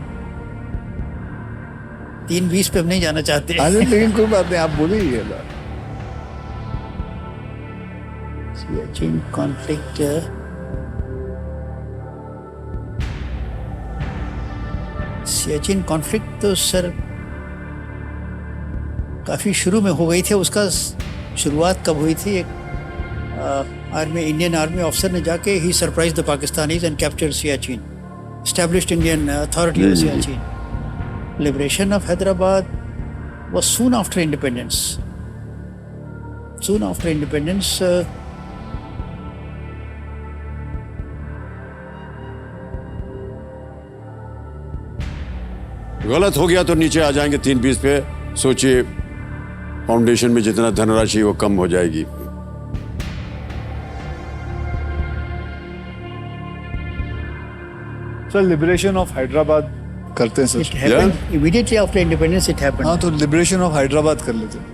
3-20 पे हम नहीं जाना चाहते। अरे लेकिन कोई बात नहीं, आप बोलिए। सियाचिन कॉन्फ्लिक्ट सियाचिन कॉन्फ्लिक्ट तो सर काफ़ी शुरू में हो गई थी। उसका शुरुआत कब हुई थी? एक इंडियन आर्मी ऑफिसर ने जाके ही surprise the Pakistanis and captured Siachen, established Indian authority of Siachen. Liberation of Hyderabad was soon after independence. गलत हो गया तो नीचे आ जाएंगे 3-20 पे। सोचिए फाउंडेशन में जितना धनराशि वो कम हो जाएगी। सर लिबरेशन ऑफ हैदराबाद करते हैं It sir. happened immediately after independence. It happened. हाँ, तो लिबरेशन ऑफ हैदराबाद कर लेते हैं।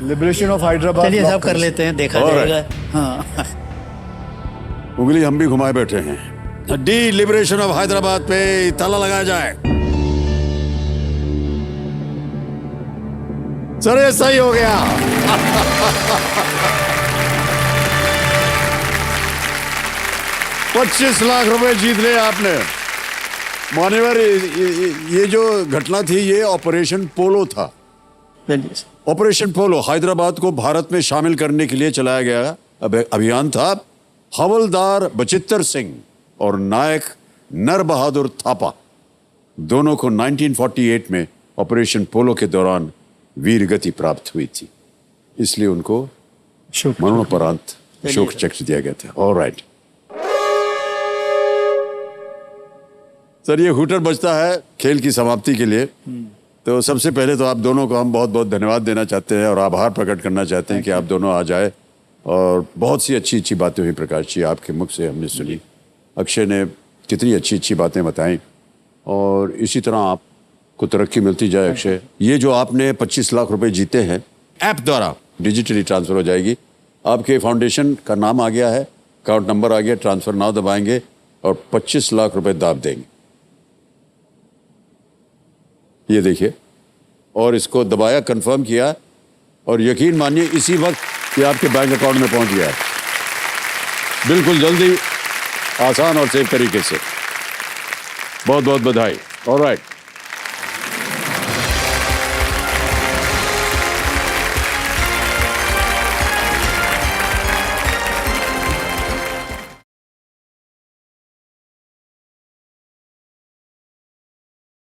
लिबरेशन ऑफ हैदराबाद चलिए lock साहब कर करें। लेते हैं, देखा Alright. जाएगा। हाँ, उंगली हम भी घुमाए बैठे हैं। डी लिबरेशन ऑफ हैदराबाद पे ताला लगाया जाए। सर ये सही हो गया। $25 लाख रुपए जीत ले आपने। मान्यवर, ये जो घटना थी ये ऑपरेशन पोलो था। चलिए सर। ऑपरेशन पोलो हैदराबाद को भारत में शामिल करने के लिए चलाया गया अभियान था हवलदार बचित्तर सिंह और नायक नर बहादुर थापा, दोनों को 1948 में ऑपरेशन पोलो के दौरान वीर गति प्राप्त हुई थी, इसलिए उनको मरणोपरांत शोक चक्र दिया गया था। ऑलराइट सर, ये हूटर बजता है खेल की समाप्ति के लिए। तो सबसे पहले तो आप दोनों को हम बहुत बहुत धन्यवाद देना चाहते हैं और आभार प्रकट करना चाहते हैं कि आप दोनों आ जाए, और बहुत सी अच्छी अच्छी बातें हुई प्रकाश जी, आपके मुख से हमने सुनी। अक्षय ने कितनी अच्छी अच्छी बातें बताई, और इसी तरह आपको तरक्की मिलती जाए अक्षय। ये जो आपने 25 लाख रुपए जीते हैं, ऐप द्वारा डिजिटली ट्रांसफर हो जाएगी। आपके फाउंडेशन का नाम आ गया है, अकाउंट नंबर आ गया, ट्रांसफर नाउ दबाएंगे और 25 लाख रुपए दाब देंगे। ये देखिए, और इसको दबाया, कंफर्म किया, और यकीन मानिए इसी वक्त ये आपके बैंक अकाउंट में पहुंच गया है, बिल्कुल जल्दी, आसान और सेफ तरीके से। बहुत बहुत बधाई। ऑलराइट।